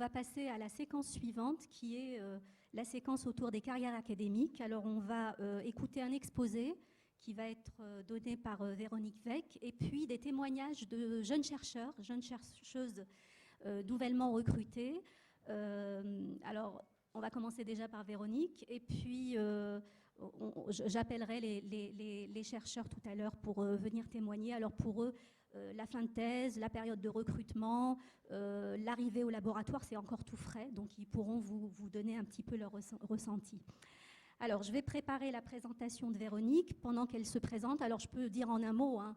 va passer à la séquence suivante, qui est la séquence autour des carrières académiques. Alors, on va écouter un exposé qui va être donné par Véronique Weck, et puis des témoignages de jeunes chercheurs, jeunes chercheuses nouvellement recrutées. Alors, on va commencer déjà par Véronique, et puis j'appellerai les chercheurs tout à l'heure pour venir témoigner. Alors pour eux, la fin de thèse, la période de recrutement, l'arrivée au laboratoire, c'est encore tout frais, donc ils pourront vous donner un petit peu leur ressenti. Alors, je vais préparer la présentation de Véronique pendant qu'elle se présente. Alors, je peux dire en un mot, hein,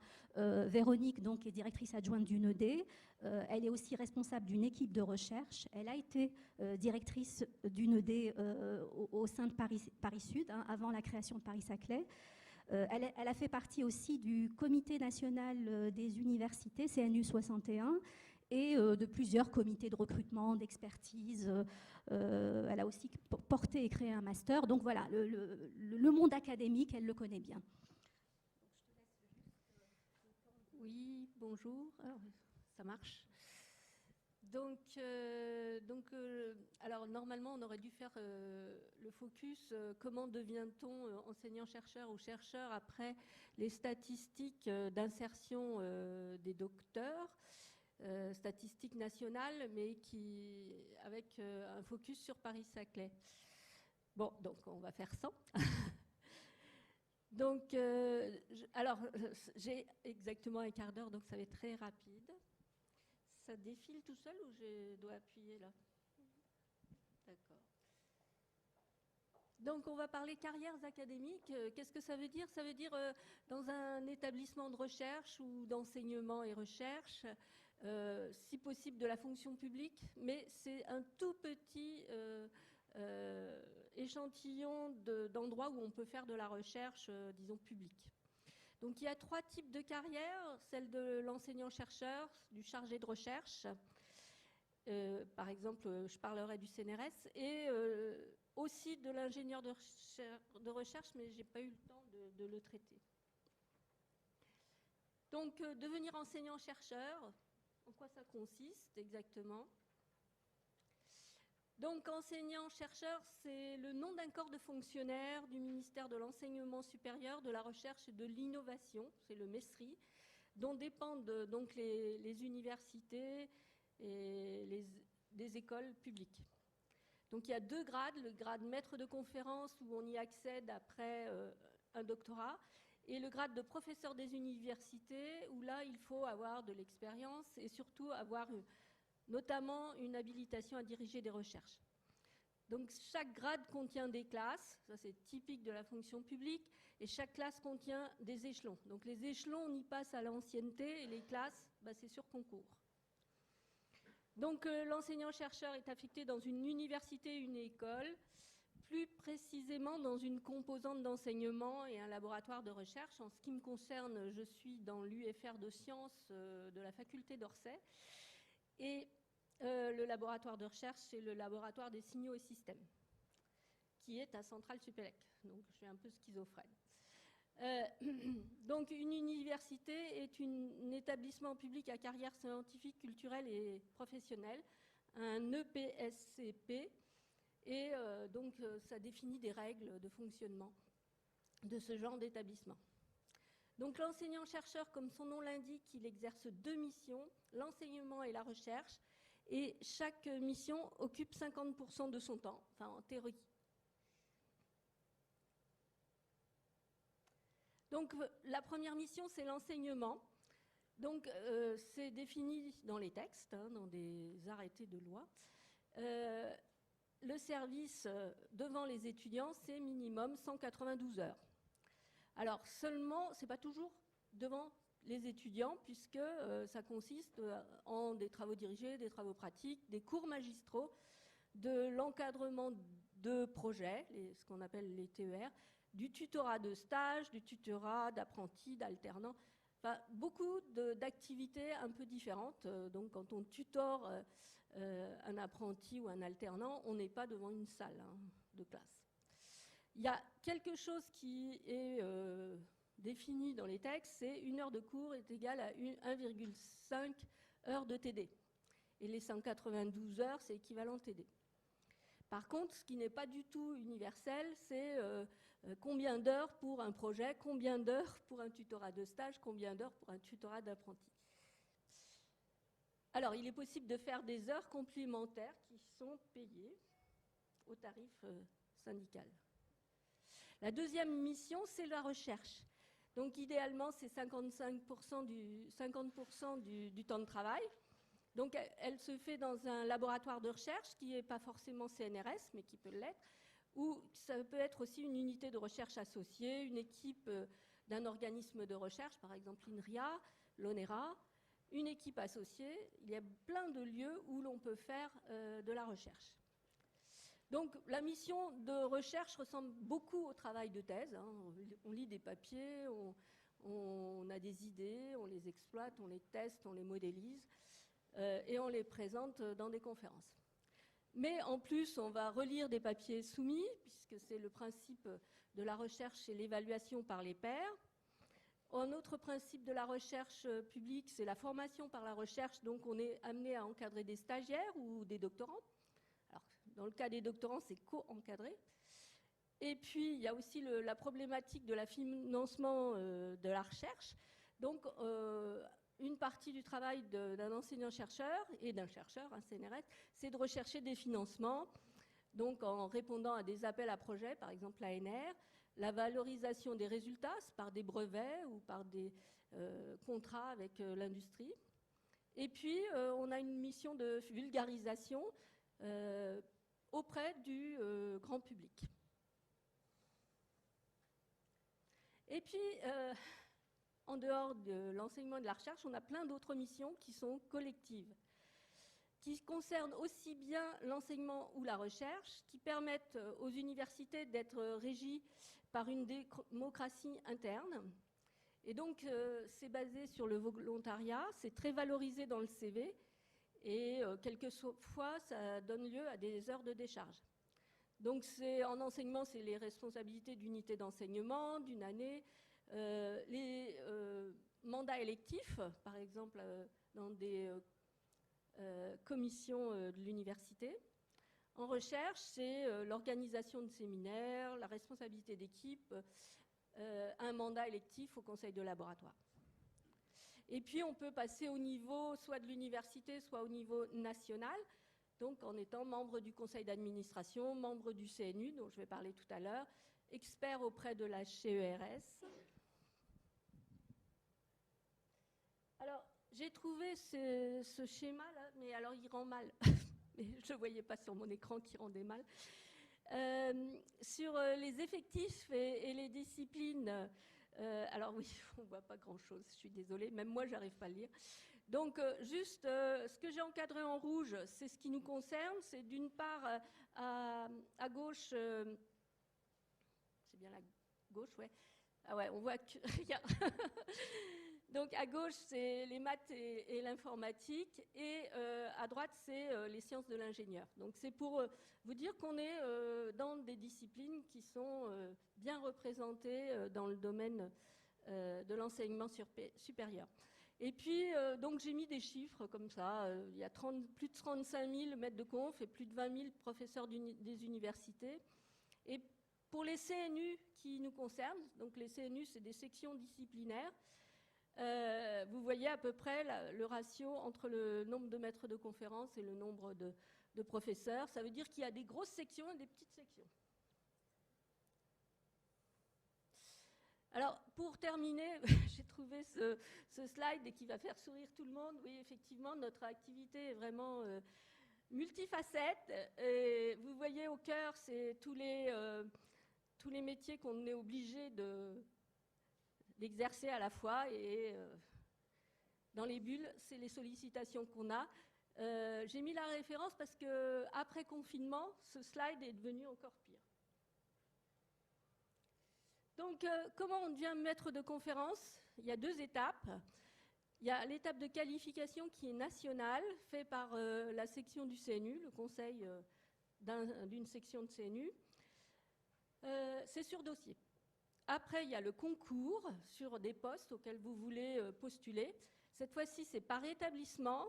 Véronique donc, est directrice adjointe d'UNED. Elle est aussi responsable d'une équipe de recherche. Elle a été directrice d'UNED au sein de Paris Sud, hein, avant la création de Paris-Saclay. Elle a fait partie aussi du Comité national des universités, CNU 61, et de plusieurs comités de recrutement, d'expertise. Elle a aussi porté et créé un master. Donc voilà, le monde académique, elle le connaît bien. Oui, bonjour. Alors, ça marche. Alors normalement, on aurait dû faire le focus comment devient-on enseignant-chercheur ou chercheur après les statistiques d'insertion des docteurs. Statistiques nationales, mais avec un focus sur Paris-Saclay. Bon, donc on va faire ça. Donc, alors, j'ai exactement un quart d'heure, donc ça va être très rapide. Ça défile tout seul ou je dois appuyer là? D'accord. Donc, on va parler carrières académiques. Qu'est-ce que ça veut dire? Ça veut dire dans un établissement de recherche ou d'enseignement et recherche, si possible de la fonction publique, mais c'est un tout petit échantillon d'endroits où on peut faire de la recherche, disons, publique. Donc, il y a 3 types de carrières, celle de l'enseignant-chercheur, du chargé de recherche. Par exemple, je parlerai du CNRS, et aussi de l'ingénieur de recherche, mais je n'ai pas eu le temps de le traiter. Donc, devenir enseignant-chercheur, en quoi ça consiste exactement? Donc, enseignant-chercheur, c'est le nom d'un corps de fonctionnaires du ministère de l'Enseignement supérieur, de la Recherche et de l'Innovation, c'est le MESRI, dont dépendent donc les universités et des écoles publiques. Donc, il y a 2 grades, le grade maître de conférence où on y accède après un doctorat, et le grade de professeur des universités où là, il faut avoir de l'expérience et surtout avoir notamment une habilitation à diriger des recherches. Donc chaque grade contient des classes, ça c'est typique de la fonction publique, et chaque classe contient des échelons. Donc les échelons, on y passe à l'ancienneté, et les classes, c'est sur concours. Donc l'enseignant-chercheur est affecté dans une université, une école, plus précisément dans une composante d'enseignement et un laboratoire de recherche. En ce qui me concerne, je suis dans l'UFR de sciences de la faculté d'Orsay. Et le laboratoire de recherche, c'est le laboratoire des signaux et systèmes, qui est à Centrale-Supélec. Donc, je suis un peu schizophrène. Donc, une université est un établissement public à carrière scientifique, culturelle et professionnelle, un EPSCP, et donc ça définit des règles de fonctionnement de ce genre d'établissement. Donc, l'enseignant-chercheur, comme son nom l'indique, il exerce 2 missions, l'enseignement et la recherche, et chaque mission occupe 50% de son temps, enfin en théorie. Donc la première mission, c'est l'enseignement. Donc c'est défini dans les textes, hein, dans des arrêtés de loi. Le service devant les étudiants, c'est minimum 192 heures. Alors seulement, ce n'est pas toujours devant les étudiants, puisque ça consiste en des travaux dirigés, des travaux pratiques, des cours magistraux, de l'encadrement de projets, ce qu'on appelle les TER, du tutorat de stage, du tutorat d'apprentis, d'alternants, enfin, beaucoup d'activités un peu différentes. Donc quand on tutore un apprenti ou un alternant, on n'est pas devant une salle de classe. Il y a quelque chose qui est défini dans les textes, c'est 1 heure de cours est égale à 1,5 heures de TD. Et les 192 heures, c'est équivalent TD. Par contre, ce qui n'est pas du tout universel, c'est combien d'heures pour un projet, combien d'heures pour un tutorat de stage, combien d'heures pour un tutorat d'apprenti. Alors, il est possible de faire des heures complémentaires qui sont payées au tarif syndical. La deuxième mission, c'est la recherche. Donc, idéalement, c'est 50% du temps de travail. Donc, elle se fait dans un laboratoire de recherche qui n'est pas forcément CNRS, mais qui peut l'être, ou ça peut être aussi une unité de recherche associée, une équipe d'un organisme de recherche, par exemple l'INRIA, l'ONERA, une équipe associée. Il y a plein de lieux où l'on peut faire de la recherche. Donc, la mission de recherche ressemble beaucoup au travail de thèse. Hein. On lit des papiers, on a des idées, on les exploite, on les teste, on les modélise et on les présente dans des conférences. Mais en plus, on va relire des papiers soumis, puisque c'est le principe de la recherche et l'évaluation par les pairs. Un autre principe de la recherche publique, c'est la formation par la recherche. Donc, on est amené à encadrer des stagiaires ou des doctorants. Alors, dans le cas des doctorants, c'est co-encadré. Et puis, il y a aussi la problématique de la financement de la recherche. Donc, une partie du travail d'un enseignant-chercheur et d'un chercheur, un CNRS, c'est de rechercher des financements, donc en répondant à des appels à projets, par exemple l'ANR, la valorisation des résultats par des brevets ou par des contrats avec l'industrie. Et puis, on a une mission de vulgarisation auprès du grand public. Et puis, en dehors de l'enseignement et de la recherche, on a plein d'autres missions qui sont collectives, qui concernent aussi bien l'enseignement ou la recherche, qui permettent aux universités d'être régies par une démocratie interne. Et donc, c'est basé sur le volontariat, c'est très valorisé dans le CV, et quelquefois, ça donne lieu à des heures de décharge. Donc, en enseignement, c'est les responsabilités d'unité d'enseignement, d'une année, les mandats électifs, par exemple, dans des commissions de l'université. En recherche, c'est l'organisation de séminaires, la responsabilité d'équipe, un mandat électif au conseil de laboratoire. Et puis, on peut passer au niveau soit de l'université, soit au niveau national, donc en étant membre du conseil d'administration, membre du CNU, dont je vais parler tout à l'heure, expert auprès de la CERS. Alors, j'ai trouvé ce schéma-là, mais alors il rend mal. Mais je ne voyais pas sur mon écran qui rendait mal. Sur les effectifs et les disciplines, alors oui, on ne voit pas grand-chose, je suis désolée, même moi, je n'arrive pas à le lire. Donc, juste, ce que j'ai encadré en rouge, c'est ce qui nous concerne. C'est d'une part, à gauche, c'est bien la gauche, ouais. Ah ouais, on voit que... Donc, à gauche, c'est les maths et l'informatique, et à droite, c'est les sciences de l'ingénieur. Donc, c'est pour vous dire qu'on est dans des disciplines qui sont bien représentées dans le domaine de l'enseignement supérieur. Et puis, donc, j'ai mis des chiffres comme ça. Il y a plus de 35 000 maîtres de conf et plus de 20 000 professeurs des universités. Et pour les CNU qui nous concernent, donc les CNU, c'est des sections disciplinaires, vous voyez à peu près le ratio entre le nombre de maîtres de conférences et le nombre de professeurs. Ça veut dire qu'il y a des grosses sections et des petites sections. Alors, pour terminer, j'ai trouvé ce slide qui va faire sourire tout le monde. Oui, effectivement, notre activité est vraiment multifacette. Et vous voyez au cœur, c'est tous les métiers qu'on est obligé d'exercer à la fois. Et dans les bulles, c'est les sollicitations qu'on a. J'ai mis la référence parce qu'après confinement, ce slide est devenu encore pire. Donc, comment on devient maître de conférence? Il y a 2 étapes. Il y a l'étape de qualification qui est nationale, faite par la section du CNU, le conseil d'une section de CNU. C'est sur dossier. Après, il y a le concours sur des postes auxquels vous voulez postuler. Cette fois-ci, c'est par établissement.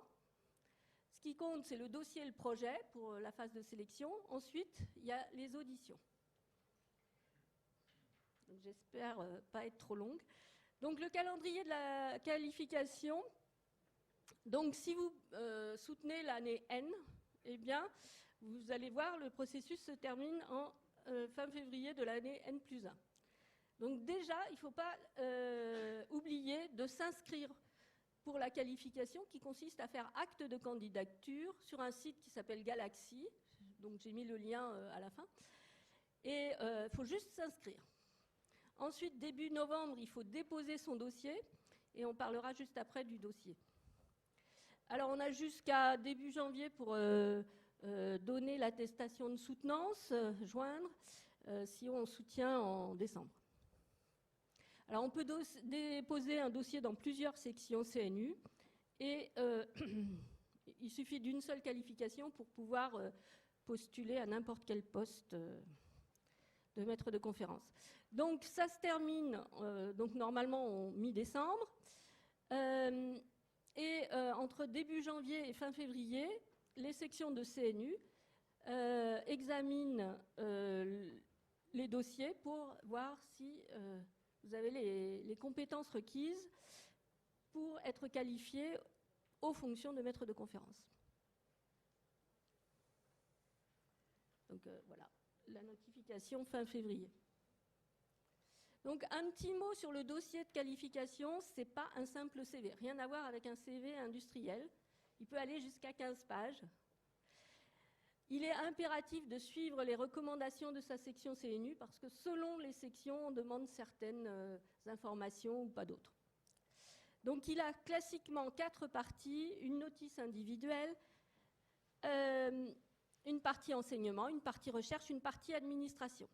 Ce qui compte, c'est le dossier et le projet pour la phase de sélection. Ensuite, il y a les auditions. J'espère pas être trop longue. Donc, le calendrier de la qualification. Donc, si vous soutenez l'année N, eh bien, vous allez voir, le processus se termine en fin février de l'année N+1. Donc, déjà, il ne faut pas oublier de s'inscrire pour la qualification qui consiste à faire acte de candidature sur un site qui s'appelle Galaxy. Donc, j'ai mis le lien à la fin. Et il faut juste s'inscrire. Ensuite, début novembre, il faut déposer son dossier et on parlera juste après du dossier. Alors, on a jusqu'à début janvier pour donner l'attestation de soutenance, joindre, si on soutient en décembre. Alors, on peut déposer un dossier dans plusieurs sections CNU et il suffit d'une seule qualification pour pouvoir postuler à n'importe quel poste de maître de conférence. Donc, ça se termine donc normalement en mi-décembre. Entre début janvier et fin février, les sections de CNU examinent les dossiers pour voir si vous avez les compétences requises pour être qualifié aux fonctions de maître de conférence. Donc voilà, la notification fin février. Donc un petit mot sur le dossier de qualification, ce n'est pas un simple CV, rien à voir avec un CV industriel. Il peut aller jusqu'à 15 pages. Il est impératif de suivre les recommandations de sa section CNU parce que selon les sections, on demande certaines informations ou pas d'autres. Donc il a classiquement 4 parties, une notice individuelle, une partie enseignement, une partie recherche, une partie administration.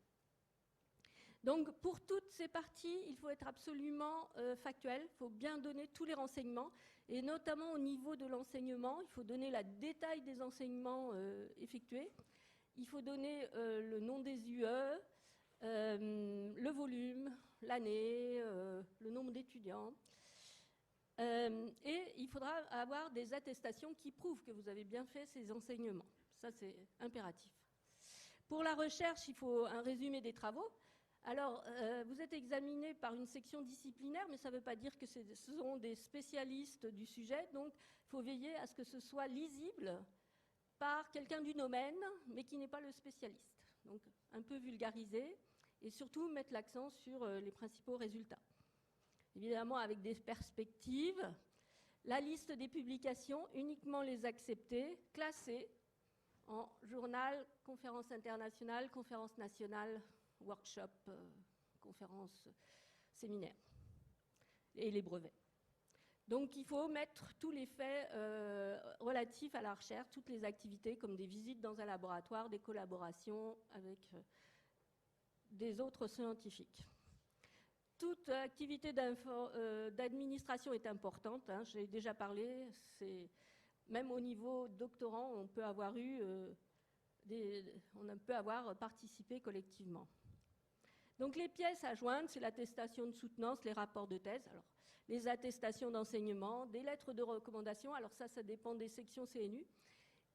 Donc pour toutes ces parties, il faut être absolument factuel, il faut bien donner tous les renseignements, et notamment au niveau de l'enseignement, il faut donner le détail des enseignements effectués, il faut donner le nom des UE, le volume, l'année, le nombre d'étudiants, et il faudra avoir des attestations qui prouvent que vous avez bien fait ces enseignements. Ça, c'est impératif. Pour la recherche, il faut un résumé des travaux. Alors, vous êtes examiné par une section disciplinaire, mais ça ne veut pas dire que ce sont des spécialistes du sujet. Donc, il faut veiller à ce que ce soit lisible par quelqu'un du domaine, mais qui n'est pas le spécialiste. Donc, un peu vulgarisé et surtout mettre l'accent sur les principaux résultats. Évidemment, avec des perspectives. La liste des publications, uniquement les acceptées, classées en journal, conférence internationale, conférence nationale, workshop, conférences, séminaires et les brevets. Donc il faut mettre tous les faits relatifs à la recherche, toutes les activités comme des visites dans un laboratoire, des collaborations avec des autres scientifiques. Toute activité d'administration est importante, hein, j'ai déjà parlé, même au niveau doctorant, on peut avoir participé collectivement. Donc les pièces à joindre, c'est l'attestation de soutenance, les rapports de thèse, alors, les attestations d'enseignement, des lettres de recommandation, alors ça dépend des sections CNU.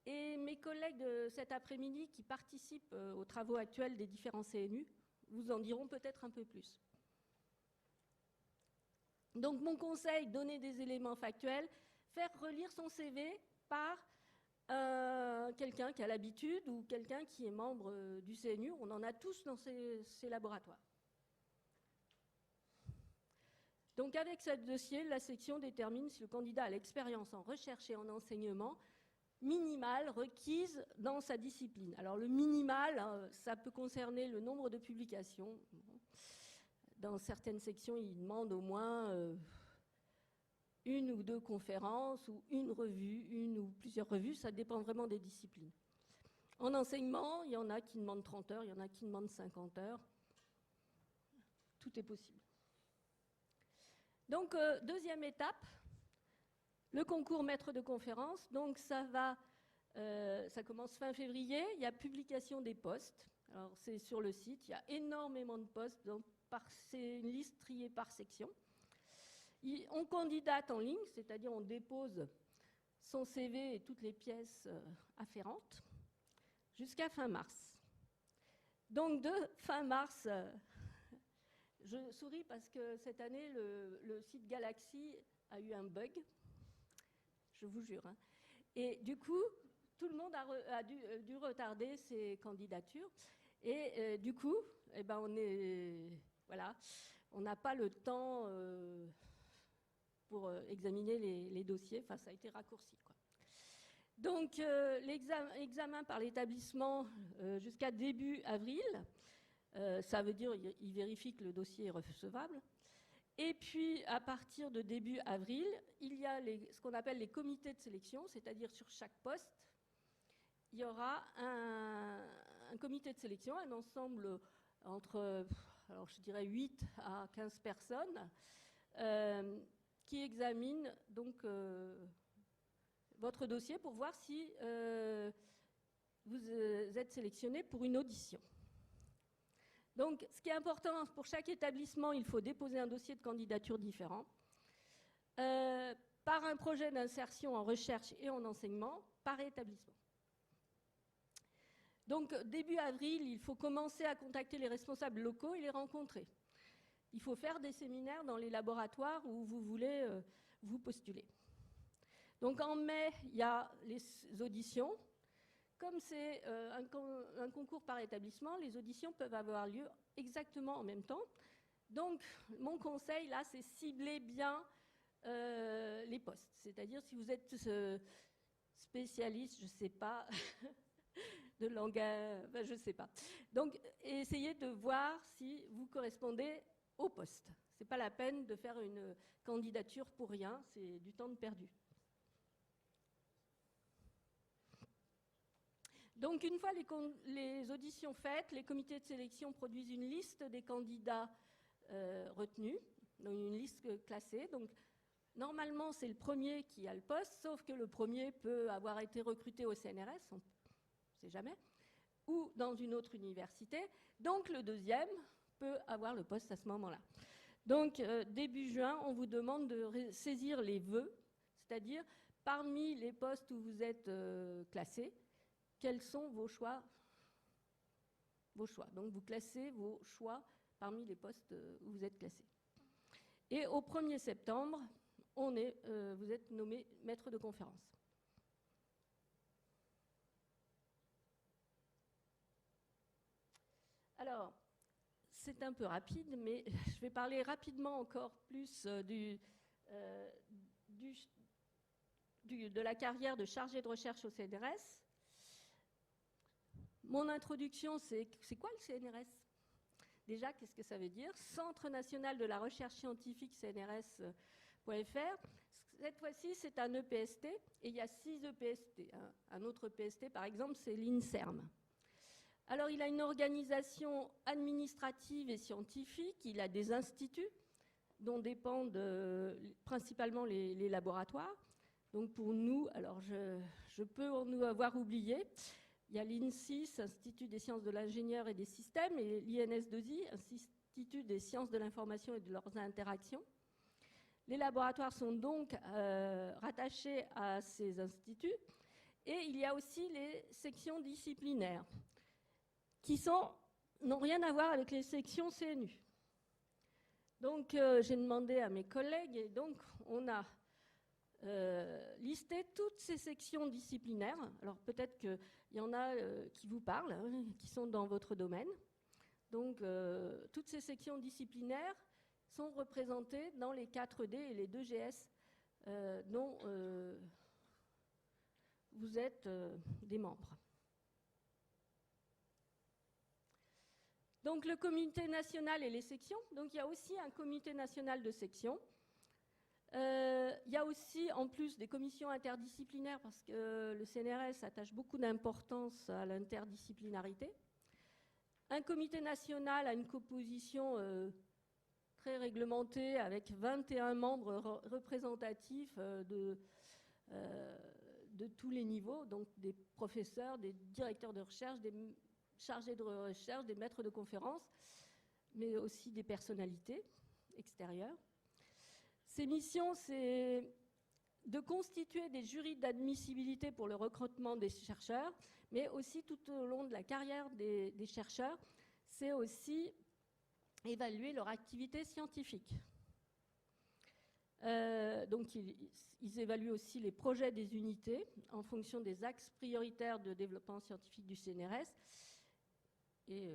Et mes collègues de cet après-midi qui participent aux travaux actuels des différents CNU vous en diront peut-être un peu plus. Donc mon conseil, donner des éléments factuels, faire relire son CV par quelqu'un qui a l'habitude ou quelqu'un qui est membre du CNU. On en a tous dans ces laboratoires. Donc avec ce dossier, la section détermine si le candidat a l'expérience en recherche et en enseignement minimale requise dans sa discipline. Alors le minimal, ça peut concerner le nombre de publications. Dans certaines sections, ils demandent au moins une ou 2 conférences ou une revue, une ou plusieurs revues, ça dépend vraiment des disciplines. En enseignement, il y en a qui demandent 30 heures, il y en a qui demandent 50 heures. Tout est possible. Donc, deuxième étape, le concours maître de conférence. Donc, ça commence fin février, il y a publication des postes. Alors, c'est sur le site, il y a énormément de postes, donc c'est une liste triée par section. On candidate en ligne, c'est-à-dire on dépose son CV et toutes les pièces afférentes, jusqu'à fin mars. Donc de fin mars, je souris parce que cette année, le site Galaxy a eu un bug, je vous jure. Hein. Et du coup, tout le monde a dû retarder ses candidatures. Et du coup, eh ben on n'a pas le temps pour examiner les dossiers. Enfin, ça a été raccourci, quoi. Donc, l'examen par l'établissement jusqu'à début avril, ça veut dire qu'il vérifie que le dossier est recevable. Et puis, à partir de début avril, il y a ce qu'on appelle les comités de sélection, c'est-à-dire sur chaque poste, il y aura un comité de sélection, un ensemble entre, alors je dirais 8 à 15 personnes, qui examine donc votre dossier pour voir si vous êtes sélectionné pour une audition. Donc, ce qui est important pour chaque établissement, il faut déposer un dossier de candidature différent par un projet d'insertion en recherche et en enseignement par établissement. Donc, début avril, il faut commencer à contacter les responsables locaux et les rencontrer. Il faut faire des séminaires dans les laboratoires où vous voulez vous postuler. Donc, en mai, il y a les auditions. Comme c'est un concours par établissement, les auditions peuvent avoir lieu exactement en même temps. Donc, mon conseil, là, c'est cibler bien les postes. C'est-à-dire, si vous êtes spécialiste, je ne sais pas, de langage, ben, je ne sais pas. Donc, essayez de voir si vous correspondez au poste. Ce n'est pas la peine de faire une candidature pour rien, c'est du temps de perdu. Donc, une fois les auditions faites, les comités de sélection produisent une liste des candidats retenus, donc une liste classée. Donc, normalement, c'est le premier qui a le poste, sauf que le premier peut avoir été recruté au CNRS, on ne sait jamais, ou dans une autre université. Donc, le deuxième peut avoir le poste à ce moment-là. Donc, début juin, on vous demande de saisir les vœux, c'est-à-dire parmi les postes où vous êtes classés, quels sont vos choix? Donc, vous classez vos choix parmi les postes où vous êtes classés. Et au 1er septembre, vous êtes nommé maître de conférence. Alors, c'est un peu rapide, mais je vais parler rapidement encore plus de la carrière de chargé de recherche au CNRS. Mon introduction, c'est quoi le CNRS? Déjà, qu'est-ce que ça veut dire? Centre national de la recherche scientifique, CNRS.fr. Cette fois-ci, c'est un EPST, et il y a 6 EPST. Un autre EPST, par exemple, c'est l'INSERM. Alors, il a une organisation administrative et scientifique, il a des instituts dont dépendent principalement les laboratoires. Donc, pour nous, alors je peux en nous avoir oublié, il y a l'INSIS, Institut des sciences de l'ingénieur et des systèmes, et l'INS2I, Institut des sciences de l'information et de leurs interactions. Les laboratoires sont donc rattachés à ces instituts. Et il y a aussi les sections disciplinaires, qui n'ont rien à voir avec les sections CNU. Donc, j'ai demandé à mes collègues, et donc on a listé toutes ces sections disciplinaires. Alors, peut-être qu'il y en a qui vous parlent, hein, qui sont dans votre domaine. Donc, toutes ces sections disciplinaires sont représentées dans les 4D et les 2GS dont vous êtes des membres. Donc, le comité national et les sections. Donc, il y a aussi un comité national de section. Il y a aussi, en plus, des commissions interdisciplinaires, parce que le CNRS attache beaucoup d'importance à l'interdisciplinarité. Un comité national a une composition très réglementée, avec 21 membres représentatifs de tous les niveaux, donc des professeurs, des directeurs de recherche, des chargés de recherche, des maîtres de conférences, mais aussi des personnalités extérieures. Ces missions, c'est de constituer des jurys d'admissibilité pour le recrutement des chercheurs, mais aussi tout au long de la carrière des chercheurs, c'est aussi évaluer leur activité scientifique. Donc, ils évaluent aussi les projets des unités en fonction des axes prioritaires de développement scientifique du CNRS et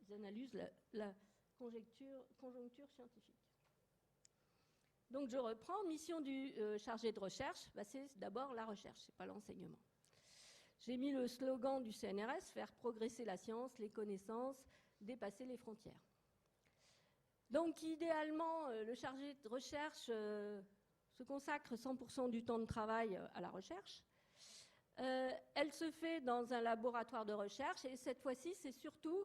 ils analysent la conjoncture scientifique. Donc, je reprends. Mission du chargé de recherche, c'est d'abord la recherche, ce n'est pas l'enseignement. J'ai mis le slogan du CNRS, faire progresser la science, les connaissances, dépasser les frontières. Donc, idéalement, le chargé de recherche se consacre 100% du temps de travail à la recherche. Elle se fait dans un laboratoire de recherche et cette fois-ci, c'est surtout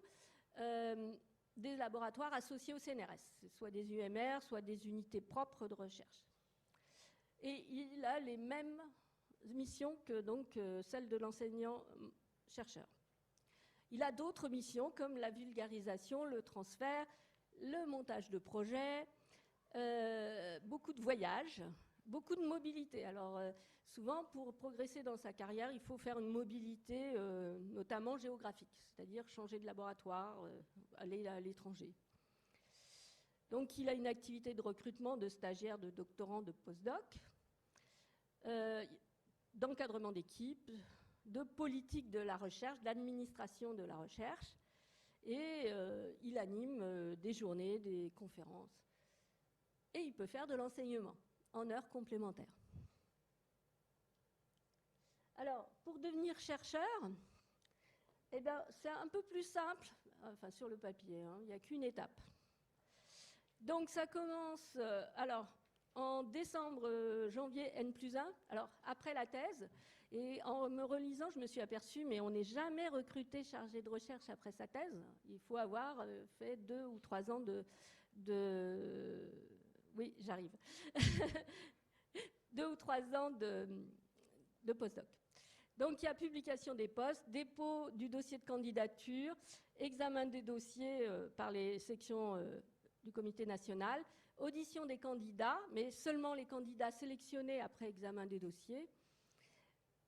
des laboratoires associés au CNRS, soit des UMR, soit des unités propres de recherche. Et il a les mêmes missions que donc, celles de l'enseignant-chercheur. Il a d'autres missions comme la vulgarisation, le transfert, le montage de projets, beaucoup de voyages, beaucoup de mobilité. Alors, souvent, pour progresser dans sa carrière, il faut faire une mobilité, notamment géographique, c'est-à-dire changer de laboratoire, aller à l'étranger. Donc, il a une activité de recrutement de stagiaires, de doctorants, de post-doc, d'encadrement d'équipe, de politique de la recherche, d'administration de la recherche, et il anime des journées, des conférences. Et il peut faire de l'enseignement en heures complémentaires. Alors, pour devenir chercheur, eh ben, c'est un peu plus simple, enfin sur le papier, hein, il n'y a qu'une étape. Donc ça commence en décembre, janvier, N+1, alors après la thèse, et en me relisant, je me suis aperçue, mais on n'est jamais recruté chargé de recherche après sa thèse. Il faut avoir fait 2 ou 3 ans de oui, j'arrive. 2 ou 3 ans de postdoc. Donc, il y a publication des postes, dépôt du dossier de candidature, examen des dossiers par les sections du comité national, audition des candidats, mais seulement les candidats sélectionnés après examen des dossiers.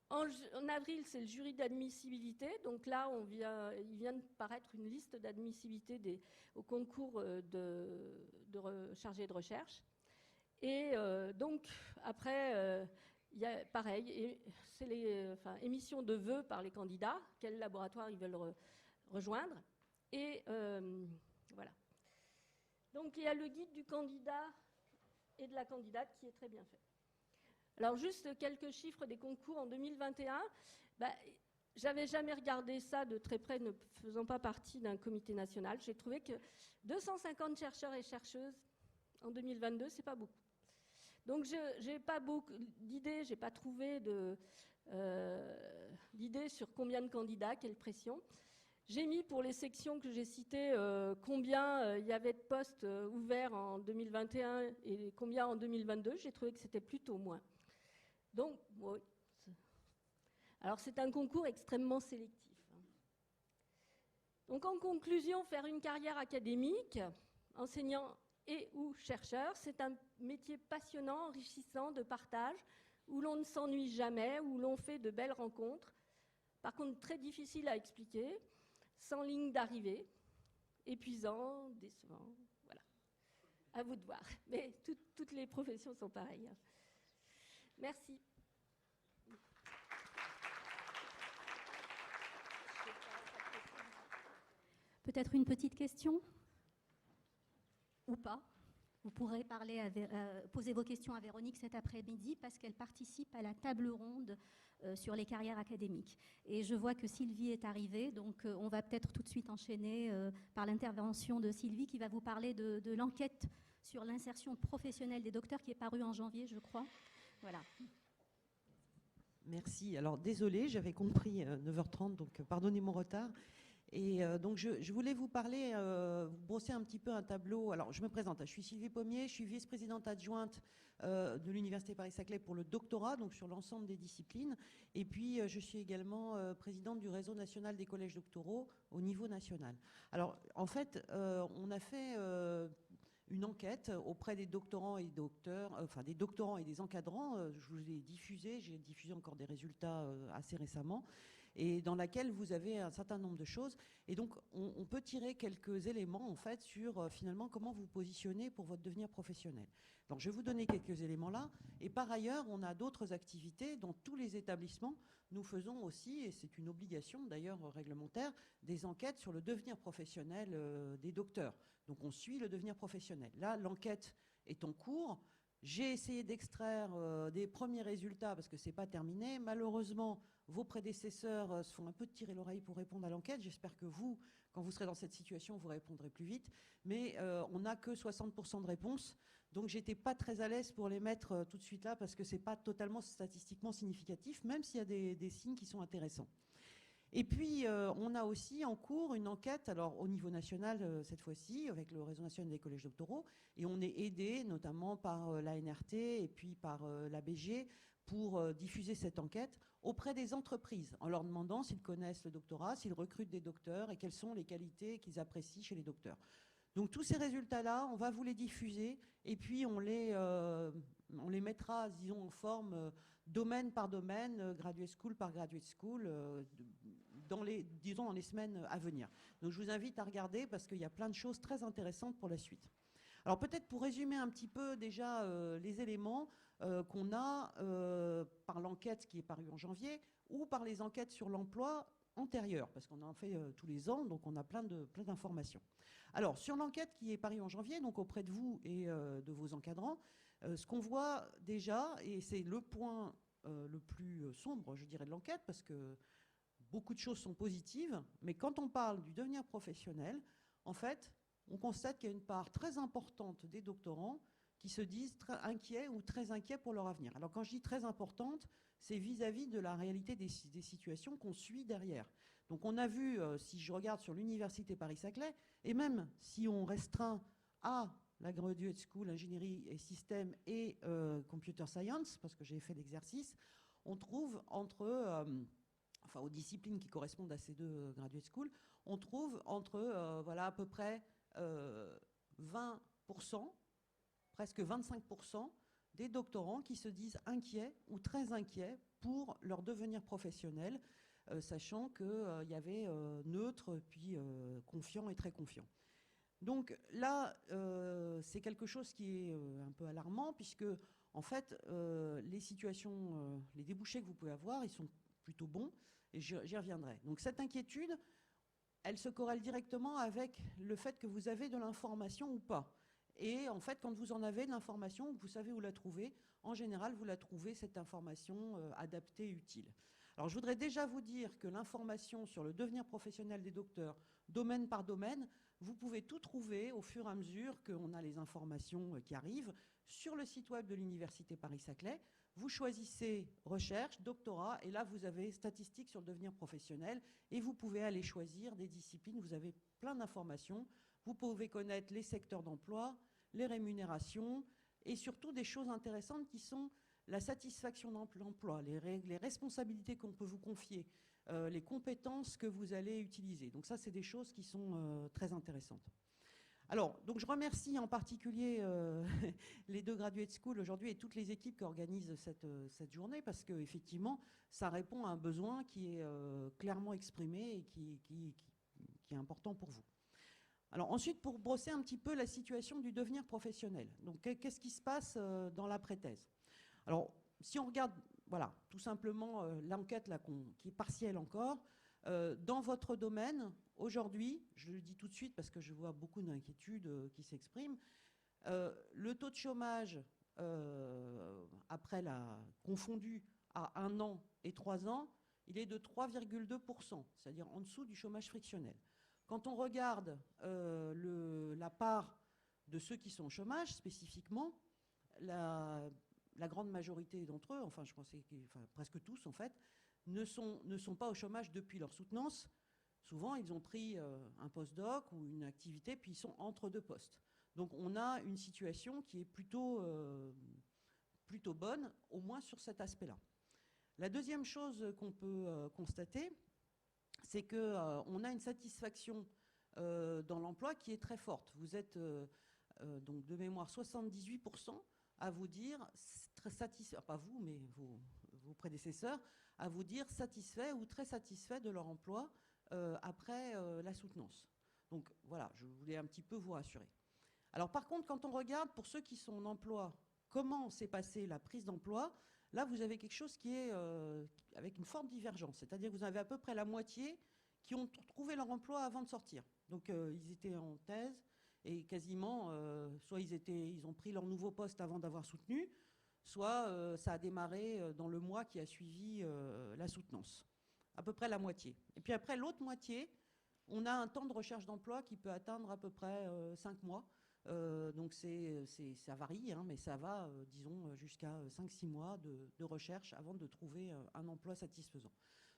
En avril, c'est le jury d'admissibilité. Donc là, il vient de paraître une liste d'admissibilité au concours de chargé de recherche. Et donc, après, il y a pareil, c'est émission de vœux par les candidats, quel laboratoire ils veulent rejoindre. Et voilà. Donc, il y a le guide du candidat et de la candidate qui est très bien fait. Alors, juste quelques chiffres des concours en 2021. J'avais jamais regardé ça de très près, ne faisant pas partie d'un comité national. J'ai trouvé que 250 chercheurs et chercheuses en 2022, c'est pas beaucoup. Donc, je n'ai pas beaucoup d'idées, je n'ai pas trouvé d'idées sur combien de candidats, quelle pression. J'ai mis pour les sections que j'ai citées combien il y avait de postes ouverts en 2021 et combien en 2022. J'ai trouvé que c'était plutôt moins. Donc, oui. Alors, c'est un concours extrêmement sélectif. Donc, en conclusion, faire une carrière académique, enseignant et ou chercheur, c'est un métier passionnant, enrichissant, de partage, où l'on ne s'ennuie jamais, où l'on fait de belles rencontres. Par contre, très difficile à expliquer, sans ligne d'arrivée, épuisant, décevant, voilà. À vous de voir. Mais toutes les professions sont pareilles. Merci. Peut-être une petite question ? Ou pas ? Vous pourrez poser vos questions à Véronique cet après-midi parce qu'elle participe à la table ronde sur les carrières académiques. Et je vois que Sylvie est arrivée, donc on va peut-être tout de suite enchaîner par l'intervention de Sylvie qui va vous parler de l'enquête sur l'insertion professionnelle des docteurs qui est parue en janvier, je crois. Voilà. Merci. Alors, désolée, j'avais compris 9h30, donc pardonnez mon retard. Et donc, je voulais vous parler, vous brosser un petit peu un tableau. Alors, je me présente. Je suis Sylvie Pommier, je suis vice-présidente adjointe de l'Université Paris-Saclay pour le doctorat, donc sur l'ensemble des disciplines. Et puis, je suis également présidente du réseau national des collèges doctoraux au niveau national. Alors, en fait, on a fait une enquête auprès des doctorants et des doctorants et des encadrants. Je vous l'ai diffusé, j'ai diffusé encore des résultats assez récemment, et dans laquelle vous avez un certain nombre de choses. Et donc, on peut tirer quelques éléments, en fait, sur finalement comment vous positionnez pour votre devenir professionnel. Donc, je vais vous donner quelques éléments là. Et par ailleurs, on a d'autres activités dans tous les établissements. Nous faisons aussi, et c'est une obligation d'ailleurs réglementaire, des enquêtes sur le devenir professionnel des docteurs. Donc, on suit le devenir professionnel. Là, l'enquête est en cours. J'ai essayé d'extraire des premiers résultats parce que ce n'est pas terminé. Malheureusement, vos prédécesseurs se font un peu tirer l'oreille pour répondre à l'enquête. J'espère que vous, quand vous serez dans cette situation, vous répondrez plus vite. Mais on n'a que 60% de réponses. Donc, je n'étais pas très à l'aise pour les mettre tout de suite là parce que ce n'est pas totalement statistiquement significatif, même s'il y a des signes qui sont intéressants. Et puis, on a aussi en cours une enquête, alors au niveau national cette fois-ci, avec le Réseau national des collèges doctoraux, et on est aidé notamment par l'ANRT et puis par l'ABG pour diffuser cette enquête auprès des entreprises, en leur demandant s'ils connaissent le doctorat, s'ils recrutent des docteurs et quelles sont les qualités qu'ils apprécient chez les docteurs. Donc tous ces résultats-là, on va vous les diffuser et puis on les mettra, disons, en forme domaine par domaine, graduate school par graduate school, dans les semaines à venir. Donc je vous invite à regarder parce qu'il y a plein de choses très intéressantes pour la suite. Alors peut-être pour résumer un petit peu déjà les éléments qu'on a par l'enquête qui est parue en janvier ou par les enquêtes sur l'emploi antérieures, parce qu'on en fait tous les ans, donc on a plein d'informations. Alors sur l'enquête qui est parue en janvier, donc auprès de vous et de vos encadrants, ce qu'on voit déjà, et c'est le point le plus sombre, je dirais, de l'enquête, parce que beaucoup de choses sont positives, mais quand on parle du devenir professionnel, en fait, on constate qu'il y a une part très importante des doctorants qui se disent très inquiets ou très inquiets pour leur avenir. Alors quand je dis très importante, c'est vis-à-vis de la réalité des situations qu'on suit derrière. Donc on a vu, si je regarde sur l'université Paris-Saclay, et même si on restreint à la Graduate School, ingénierie et système et computer science, parce que j'ai fait l'exercice, on trouve aux disciplines qui correspondent à ces deux graduate schools, on trouve entre voilà, à peu près 20%, presque 25% des doctorants qui se disent inquiets ou très inquiets pour leur devenir professionnel, sachant qu'il y avait neutre, puis confiant et très confiant. Donc là, c'est quelque chose qui est un peu alarmant, puisque en fait, les situations, les débouchés que vous pouvez avoir, ils sont plutôt bons, et j'y reviendrai. Donc cette inquiétude, elle se corrèle directement avec le fait que vous avez de l'information ou pas. Et en fait, quand vous en avez de l'information, vous savez où la trouver. En général, vous la trouvez, cette information adaptée et utile. Alors, je voudrais déjà vous dire que l'information sur le devenir professionnel des docteurs, domaine par domaine, vous pouvez tout trouver au fur et à mesure qu'on a les informations qui arrivent sur le site web de l'Université Paris-Saclay. Vous choisissez recherche, doctorat, et là, vous avez statistiques sur le devenir professionnel, et vous pouvez aller choisir des disciplines. Vous avez plein d'informations. Vous pouvez connaître les secteurs d'emploi, les rémunérations, et surtout des choses intéressantes qui sont la satisfaction dans l'emploi, les responsabilités qu'on peut vous confier, les compétences que vous allez utiliser. Donc ça, c'est des choses qui sont très intéressantes. Alors, donc je remercie en particulier les deux Graduate School aujourd'hui et toutes les équipes qui organisent cette journée, parce qu'effectivement, ça répond à un besoin qui est clairement exprimé et qui est important pour vous. Alors ensuite, pour brosser un petit peu la situation du devenir professionnel. Donc qu'est-ce qui se passe dans l'après-thèse? Alors si on regarde, voilà, tout simplement l'enquête là qui est partielle encore, dans votre domaine, aujourd'hui, je le dis tout de suite parce que je vois beaucoup d'inquiétudes qui s'expriment, le taux de chômage après la confondue à 1 an et 3 ans, il est de 3,2%, c'est-à-dire en dessous du chômage frictionnel. Quand on regarde la part de ceux qui sont au chômage, spécifiquement, la grande majorité d'entre eux, enfin je pense presque tous en fait, ne sont pas au chômage depuis leur soutenance. Souvent, ils ont pris un post-doc ou une activité, puis ils sont entre deux postes. Donc on a une situation qui est plutôt bonne, au moins sur cet aspect-là. La deuxième chose qu'on peut constater, c'est qu'on a une satisfaction dans l'emploi qui est très forte. Vous êtes donc de mémoire 78%, à vous dire, très satisfait, pas vous, mais vos prédécesseurs, à vous dire satisfaits ou très satisfaits de leur emploi après la soutenance. Donc voilà, je voulais un petit peu vous rassurer. Alors par contre, quand on regarde pour ceux qui sont en emploi, comment s'est passée la prise d'emploi, là vous avez quelque chose qui est avec une forte divergence. C'est-à-dire que vous avez à peu près la moitié qui ont trouvé leur emploi avant de sortir. Donc ils étaient en thèse et quasiment, soit ils ont pris leur nouveau poste avant d'avoir soutenu, soit ça a démarré dans le mois qui a suivi la soutenance. À peu près la moitié. Et puis après, l'autre moitié, on a un temps de recherche d'emploi qui peut atteindre à peu près 5 mois. Donc ça varie, hein, mais ça va, disons, jusqu'à 5-6 mois de recherche avant de trouver un emploi satisfaisant.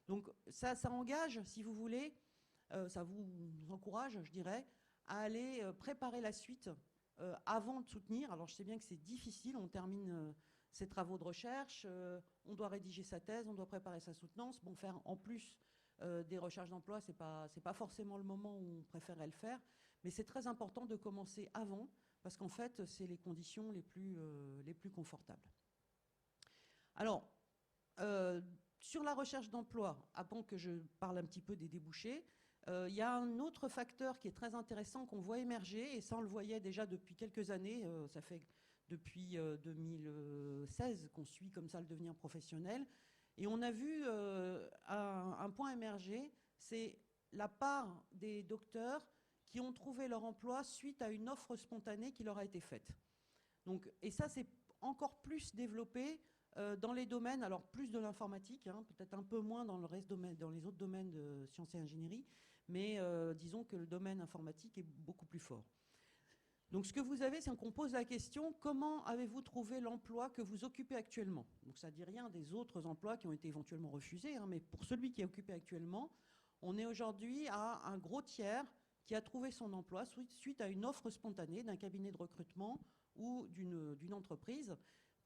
Donc ça engage, si vous voulez, ça vous encourage, je dirais, à aller préparer la suite avant de soutenir. Alors je sais bien que c'est difficile, on termine ses travaux de recherche, on doit rédiger sa thèse, on doit préparer sa soutenance. Bon, faire en plus des recherches d'emploi, c'est pas forcément le moment où on préférerait le faire, mais c'est très important de commencer avant, parce qu'en fait, c'est les conditions les plus confortables. Alors, sur la recherche d'emploi, avant que je parle un petit peu des débouchés, il y a un autre facteur qui est très intéressant qu'on voit émerger, et ça on le voyait déjà depuis quelques années, ça fait depuis 2016 qu'on suit comme ça le devenir professionnel, et on a vu un point émerger, c'est la part des docteurs qui ont trouvé leur emploi suite à une offre spontanée qui leur a été faite. Donc, et ça c'est encore plus développé dans les domaines, alors plus de l'informatique, hein, peut-être un peu moins dans les autres domaines de sciences et ingénierie, mais disons que le domaine informatique est beaucoup plus fort. Donc ce que vous avez, c'est qu'on pose la question, comment avez-vous trouvé l'emploi que vous occupez actuellement? Donc ça ne dit rien des autres emplois qui ont été éventuellement refusés, hein, mais pour celui qui est occupé actuellement, on est aujourd'hui à un gros tiers qui a trouvé son emploi suite à une offre spontanée d'un cabinet de recrutement ou d'une entreprise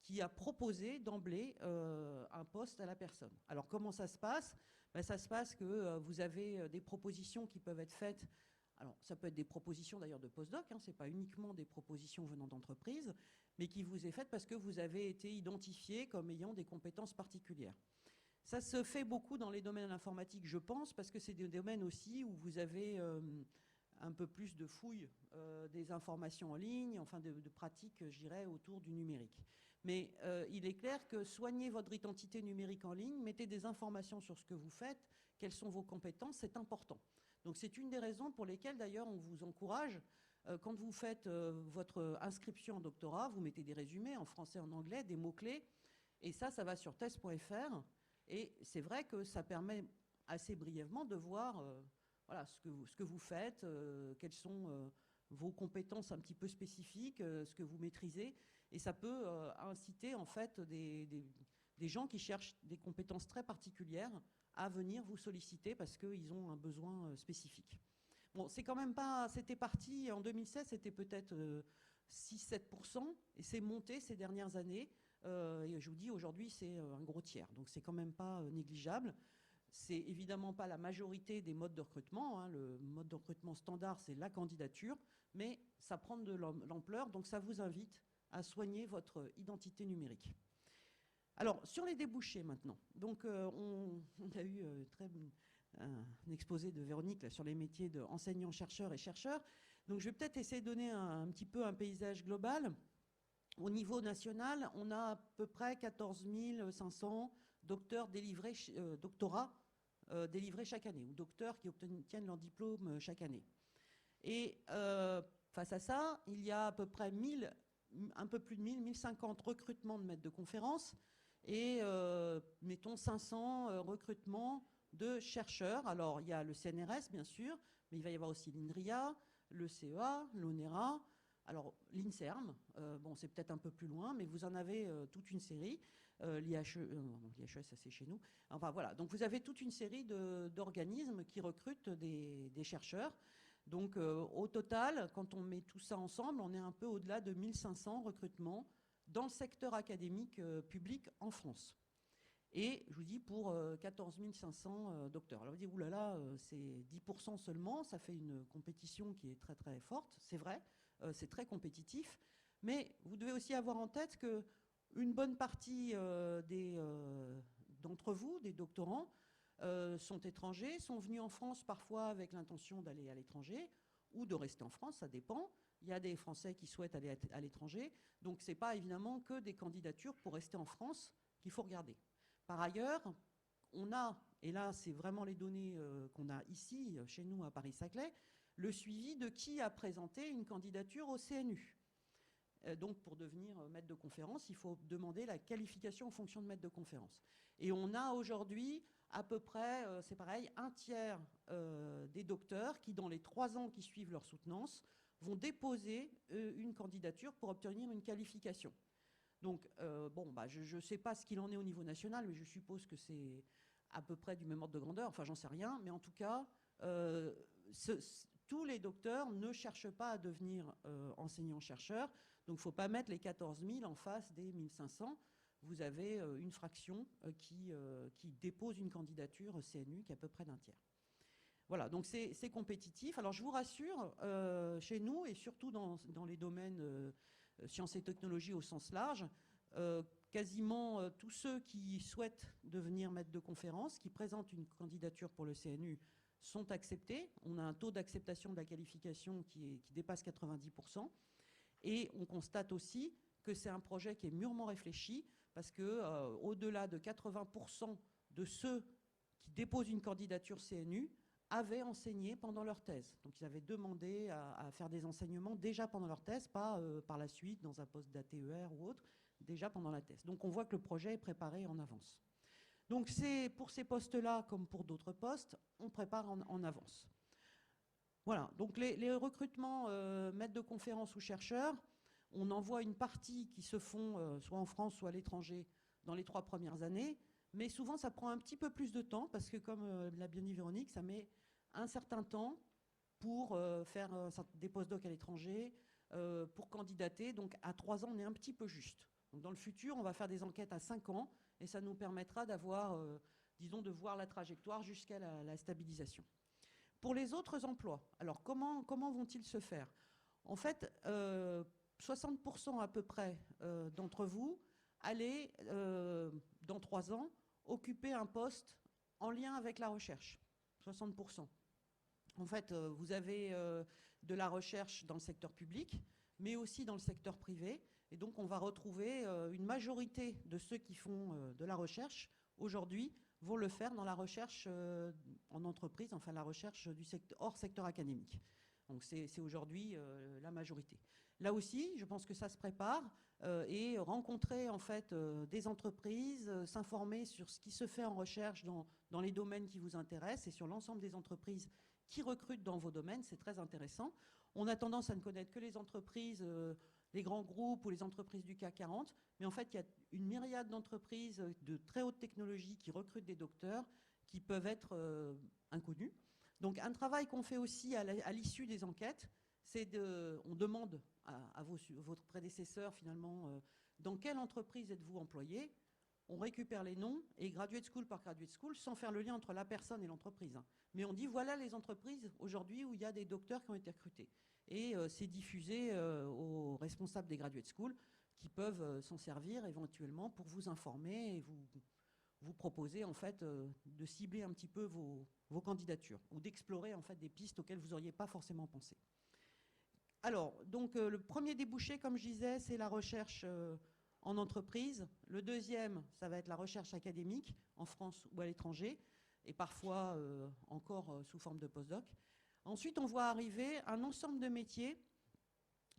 qui a proposé d'emblée un poste à la personne. Alors comment ça se passe? Ben, ça se passe que vous avez des propositions qui peuvent être faites. Alors ça peut être des propositions d'ailleurs de postdoc, hein, ce n'est pas uniquement des propositions venant d'entreprises, mais qui vous est faite parce que vous avez été identifié comme ayant des compétences particulières. Ça se fait beaucoup dans les domaines informatiques, je pense, parce que c'est des domaines aussi où vous avez un peu plus de fouilles des informations en ligne, enfin de pratiques, je dirais, autour du numérique. Mais il est clair que soignez votre identité numérique en ligne, mettez des informations sur ce que vous faites, quelles sont vos compétences, c'est important. Donc c'est une des raisons pour lesquelles d'ailleurs on vous encourage, quand vous faites votre inscription en doctorat, vous mettez des résumés en français, en anglais, des mots-clés, et ça va sur thèse.fr, et c'est vrai que ça permet assez brièvement de voir voilà, ce que vous faites, quelles sont vos compétences un petit peu spécifiques, ce que vous maîtrisez, et ça peut inciter en fait des gens qui cherchent des compétences très particulières à venir vous solliciter parce qu'ils ont un besoin spécifique. Bon, c'est quand même pas, c'était parti en 2016, c'était peut-être 6-7%, et c'est monté ces dernières années, et je vous dis aujourd'hui c'est un gros tiers, donc c'est quand même pas négligeable. C'est évidemment pas la majorité des modes de recrutement, hein. Le mode de recrutement standard, c'est la candidature, mais ça prend de l'ampleur, donc ça vous invite à soigner votre identité numérique. Alors, sur les débouchés maintenant. Donc, on a eu un exposé de Véronique là, sur les métiers d'enseignants, chercheurs et chercheurs. Donc, je vais peut-être essayer de donner un petit peu un paysage global. Au niveau national, on a à peu près 14 500 doctorats délivrés chaque année, ou docteurs qui obtiennent leur diplôme chaque année. Et face à ça, il y a à peu près un peu plus de 1050 recrutements de maîtres de conférences et mettons 500 recrutements de chercheurs. Alors il y a le CNRS bien sûr, mais il va y avoir aussi l'INRIA, le CEA, l'ONERA, alors l'INSERM, bon c'est peut-être un peu plus loin, mais vous en avez toute une série. L'IHE, ça c'est chez nous. Enfin voilà, donc vous avez toute une série d'organismes qui recrutent des chercheurs. Donc au total, quand on met tout ça ensemble, on est un peu au-delà de 1500 recrutements dans le secteur académique public en France. Et je vous dis pour 14 500 docteurs. Alors vous dites, oulala, c'est 10% seulement, ça fait une compétition qui est très très forte, c'est vrai. c'est très compétitif. Mais vous devez aussi avoir en tête qu'une bonne partie d'entre vous, des doctorants, sont étrangers, sont venus en France parfois avec l'intention d'aller à l'étranger ou de rester en France, ça dépend. Il y a des Français qui souhaitent aller à l'étranger, donc ce n'est pas évidemment que des candidatures pour rester en France qu'il faut regarder. Par ailleurs, on a, et là c'est vraiment les données qu'on a ici, chez nous à Paris-Saclay, le suivi de qui a présenté une candidature au CNU. Donc pour devenir maître de conférence, il faut demander la qualification en fonction de maître de conférence. Et on a aujourd'hui à peu près, c'est pareil, un tiers des docteurs qui, dans les 3 ans qui suivent leur soutenance, vont déposer une candidature pour obtenir une qualification. Donc, je ne sais pas ce qu'il en est au niveau national, mais je suppose que c'est à peu près du même ordre de grandeur. Enfin, j'en sais rien, mais en tout cas, tous les docteurs ne cherchent pas à devenir enseignants-chercheurs. Donc, il ne faut pas mettre les 14 000 en face des 1 500. Vous avez une fraction qui dépose une candidature au CNU qui est à peu près d'un tiers. Voilà, donc c'est compétitif. Alors, je vous rassure, chez nous, et surtout dans les domaines sciences et technologies au sens large, quasiment tous ceux qui souhaitent devenir maître de conférence, qui présentent une candidature pour le CNU, sont acceptés. On a un taux d'acceptation de la qualification qui dépasse 90%. Et on constate aussi que c'est un projet qui est mûrement réfléchi, parce qu'au-delà de 80% de ceux qui déposent une candidature CNU avaient enseigné pendant leur thèse. Donc ils avaient demandé à faire des enseignements déjà pendant leur thèse, pas par la suite dans un poste d'ATER ou autre, déjà pendant la thèse. Donc on voit que le projet est préparé en avance. Donc c'est pour ces postes-là, comme pour d'autres postes, on prépare en avance. Voilà, donc les recrutements maîtres de conférences ou chercheurs, on en voit une partie qui se font soit en France, soit à l'étranger dans les 3 premières années, mais souvent ça prend un petit peu plus de temps parce que comme l'a bien dit Véronique, ça met un certain temps pour faire des postdocs à l'étranger, pour candidater, donc à 3 ans on est un petit peu juste. Donc dans le futur on va faire des enquêtes à 5 ans et ça nous permettra d'avoir, disons, de voir la trajectoire jusqu'à la stabilisation. Pour les autres emplois, alors comment vont-ils se faire? En fait, 60% à peu près d'entre vous allez, dans 3 ans, occuper un poste en lien avec la recherche. 60%. En fait, vous avez de la recherche dans le secteur public, mais aussi dans le secteur privé. Et donc, on va retrouver une majorité de ceux qui font de la recherche aujourd'hui vont le faire dans la recherche en entreprise, enfin la recherche hors secteur académique. Donc c'est aujourd'hui la majorité. Là aussi, je pense que ça se prépare et rencontrer en fait des entreprises, s'informer sur ce qui se fait en recherche dans les domaines qui vous intéressent et sur l'ensemble des entreprises qui recrutent dans vos domaines, c'est très intéressant. On a tendance à ne connaître que les entreprises, les grands groupes ou les entreprises du CAC 40, mais en fait, il y a une myriade d'entreprises de très haute technologie qui recrutent des docteurs qui peuvent être inconnus. Donc, un travail qu'on fait aussi à l'issue des enquêtes, c'est on demande à votre prédécesseur, finalement, dans quelle entreprise êtes-vous employé? On récupère les noms, et graduate school par graduate school, sans faire le lien entre la personne et l'entreprise. Mais on dit, voilà les entreprises aujourd'hui où il y a des docteurs qui ont été recrutés. Et c'est diffusé aux responsables des graduate schools qui peuvent s'en servir éventuellement pour vous informer et vous proposer en fait de cibler un petit peu vos candidatures ou d'explorer en fait des pistes auxquelles vous n'auriez pas forcément pensé. Alors, donc le premier débouché, comme je disais, c'est la recherche en entreprise. Le deuxième, ça va être la recherche académique en France ou à l'étranger et parfois encore sous forme de postdoc. Ensuite, on voit arriver un ensemble de métiers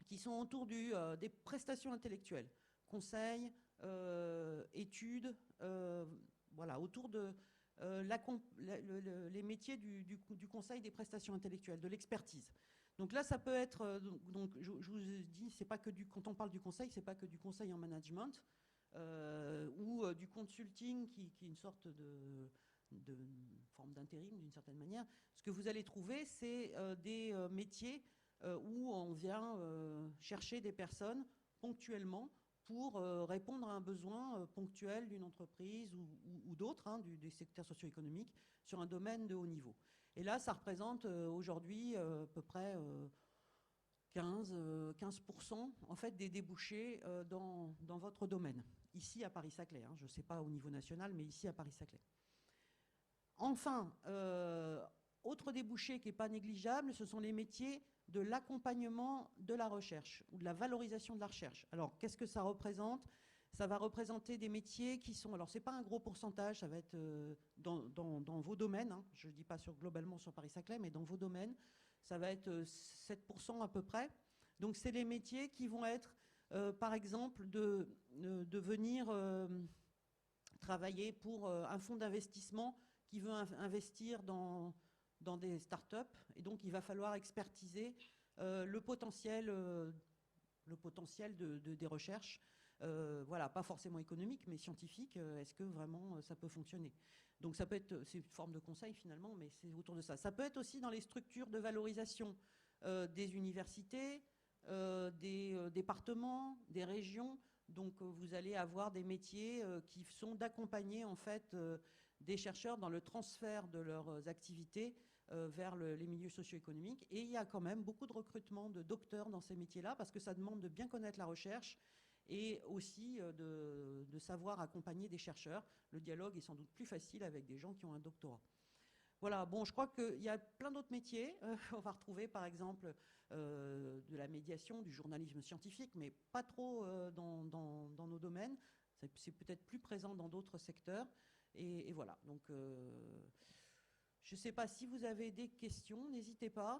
qui sont autour des prestations intellectuelles, conseils, études, voilà, autour de les métiers du conseil des prestations intellectuelles, de l'expertise. Donc là, ça peut être, donc je vous dis, c'est pas que quand on parle du conseil, c'est pas que du conseil en management ou du consulting qui est une sorte de forme d'intérim d'une certaine manière. Ce que vous allez trouver, c'est des métiers où on vient chercher des personnes ponctuellement pour répondre à un besoin ponctuel d'une entreprise ou d'autres, hein, des secteurs socio-économiques, sur un domaine de haut niveau. Et là, ça représente aujourd'hui à peu près 15% en fait, des débouchés dans votre domaine. Ici, à Paris-Saclay. Hein, je ne sais pas au niveau national, mais ici, à Paris-Saclay. Enfin, autre débouché qui n'est pas négligeable, ce sont les métiers de l'accompagnement de la recherche ou de la valorisation de la recherche. Alors, qu'est-ce que ça représente? Ça va représenter des métiers qui sont... Alors, ce n'est pas un gros pourcentage, ça va être dans vos domaines. Hein, je ne dis pas globalement sur Paris-Saclay, mais dans vos domaines, ça va être 7% à peu près. Donc, c'est les métiers qui vont être, par exemple, de venir travailler pour un fonds d'investissement qui veut investir dans des startups. Et donc, il va falloir expertiser le potentiel des recherches. Voilà, pas forcément économique, mais scientifique. Est-ce que vraiment ça peut fonctionner? Donc, ça peut être, c'est une forme de conseil finalement, mais c'est autour de ça. Ça peut être aussi dans les structures de valorisation des universités, des départements, des régions. Donc, vous allez avoir des métiers qui sont d'accompagner en fait des chercheurs dans le transfert de leurs activités vers les milieux socio-économiques. Et il y a quand même beaucoup de recrutement de docteurs dans ces métiers-là parce que ça demande de bien connaître la recherche et aussi de savoir accompagner des chercheurs. Le dialogue est sans doute plus facile avec des gens qui ont un doctorat. Voilà, bon, je crois qu'il y a plein d'autres métiers. On va retrouver par exemple de la médiation, du journalisme scientifique, mais pas trop dans nos domaines. C'est peut-être plus présent dans d'autres secteurs. Et voilà, donc je ne sais pas si vous avez des questions, n'hésitez pas.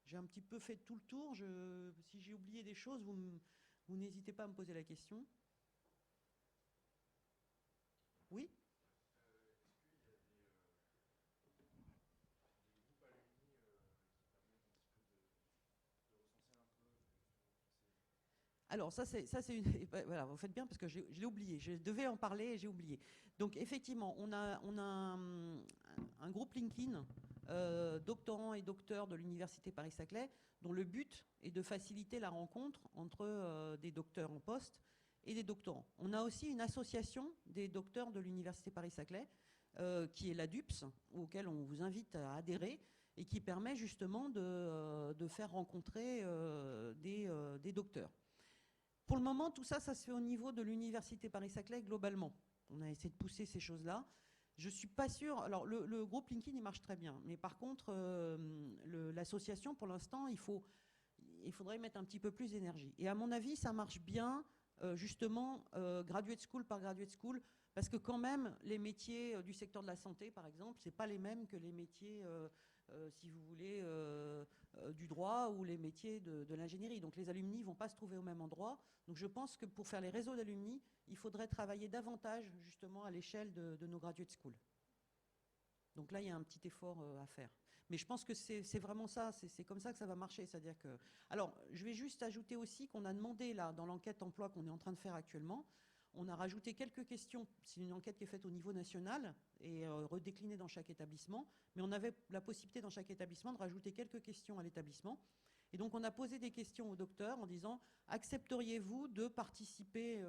J'ai un petit peu fait tout le tour. Si j'ai oublié des choses, vous n'hésitez pas à me poser la question. Oui ? Alors ça c'est une... Voilà, vous faites bien parce que je l'ai oublié. Je devais en parler et j'ai oublié. Donc effectivement, on a un groupe LinkedIn, doctorants et docteurs de l'Université Paris-Saclay, dont le but est de faciliter la rencontre entre des docteurs en poste et des doctorants. On a aussi une association des docteurs de l'Université Paris-Saclay, qui est la DUPS, auquel on vous invite à adhérer, et qui permet justement de faire rencontrer des docteurs. Pour le moment, tout ça, ça se fait au niveau de l'Université Paris-Saclay globalement. On a essayé de pousser ces choses-là. Je ne suis pas sûre... Alors, le groupe LinkedIn, il marche très bien. Mais par contre, l'association, pour l'instant, il faudrait y mettre un petit peu plus d'énergie. Et à mon avis, ça marche bien, justement, graduate school par graduate school, parce que quand même, les métiers du secteur de la santé, par exemple, ce n'est pas les mêmes que les métiers... si vous voulez, du droit ou les métiers de l'ingénierie. Donc les alumni ne vont pas se trouver au même endroit. Donc je pense que pour faire les réseaux d'alumni, il faudrait travailler davantage justement à l'échelle de nos graduate schools. Donc là, il y a un petit effort à faire. Mais je pense que c'est vraiment ça, c'est comme ça que ça va marcher. C'est-à-dire que... Alors, je vais juste ajouter aussi qu'on a demandé, là, dans l'enquête emploi qu'on est en train de faire actuellement, on a rajouté quelques questions. C'est une enquête qui est faite au niveau national et redéclinée dans chaque établissement. Mais on avait la possibilité dans chaque établissement de rajouter quelques questions à l'établissement. Et donc on a posé des questions aux docteurs en disant « Accepteriez-vous de participer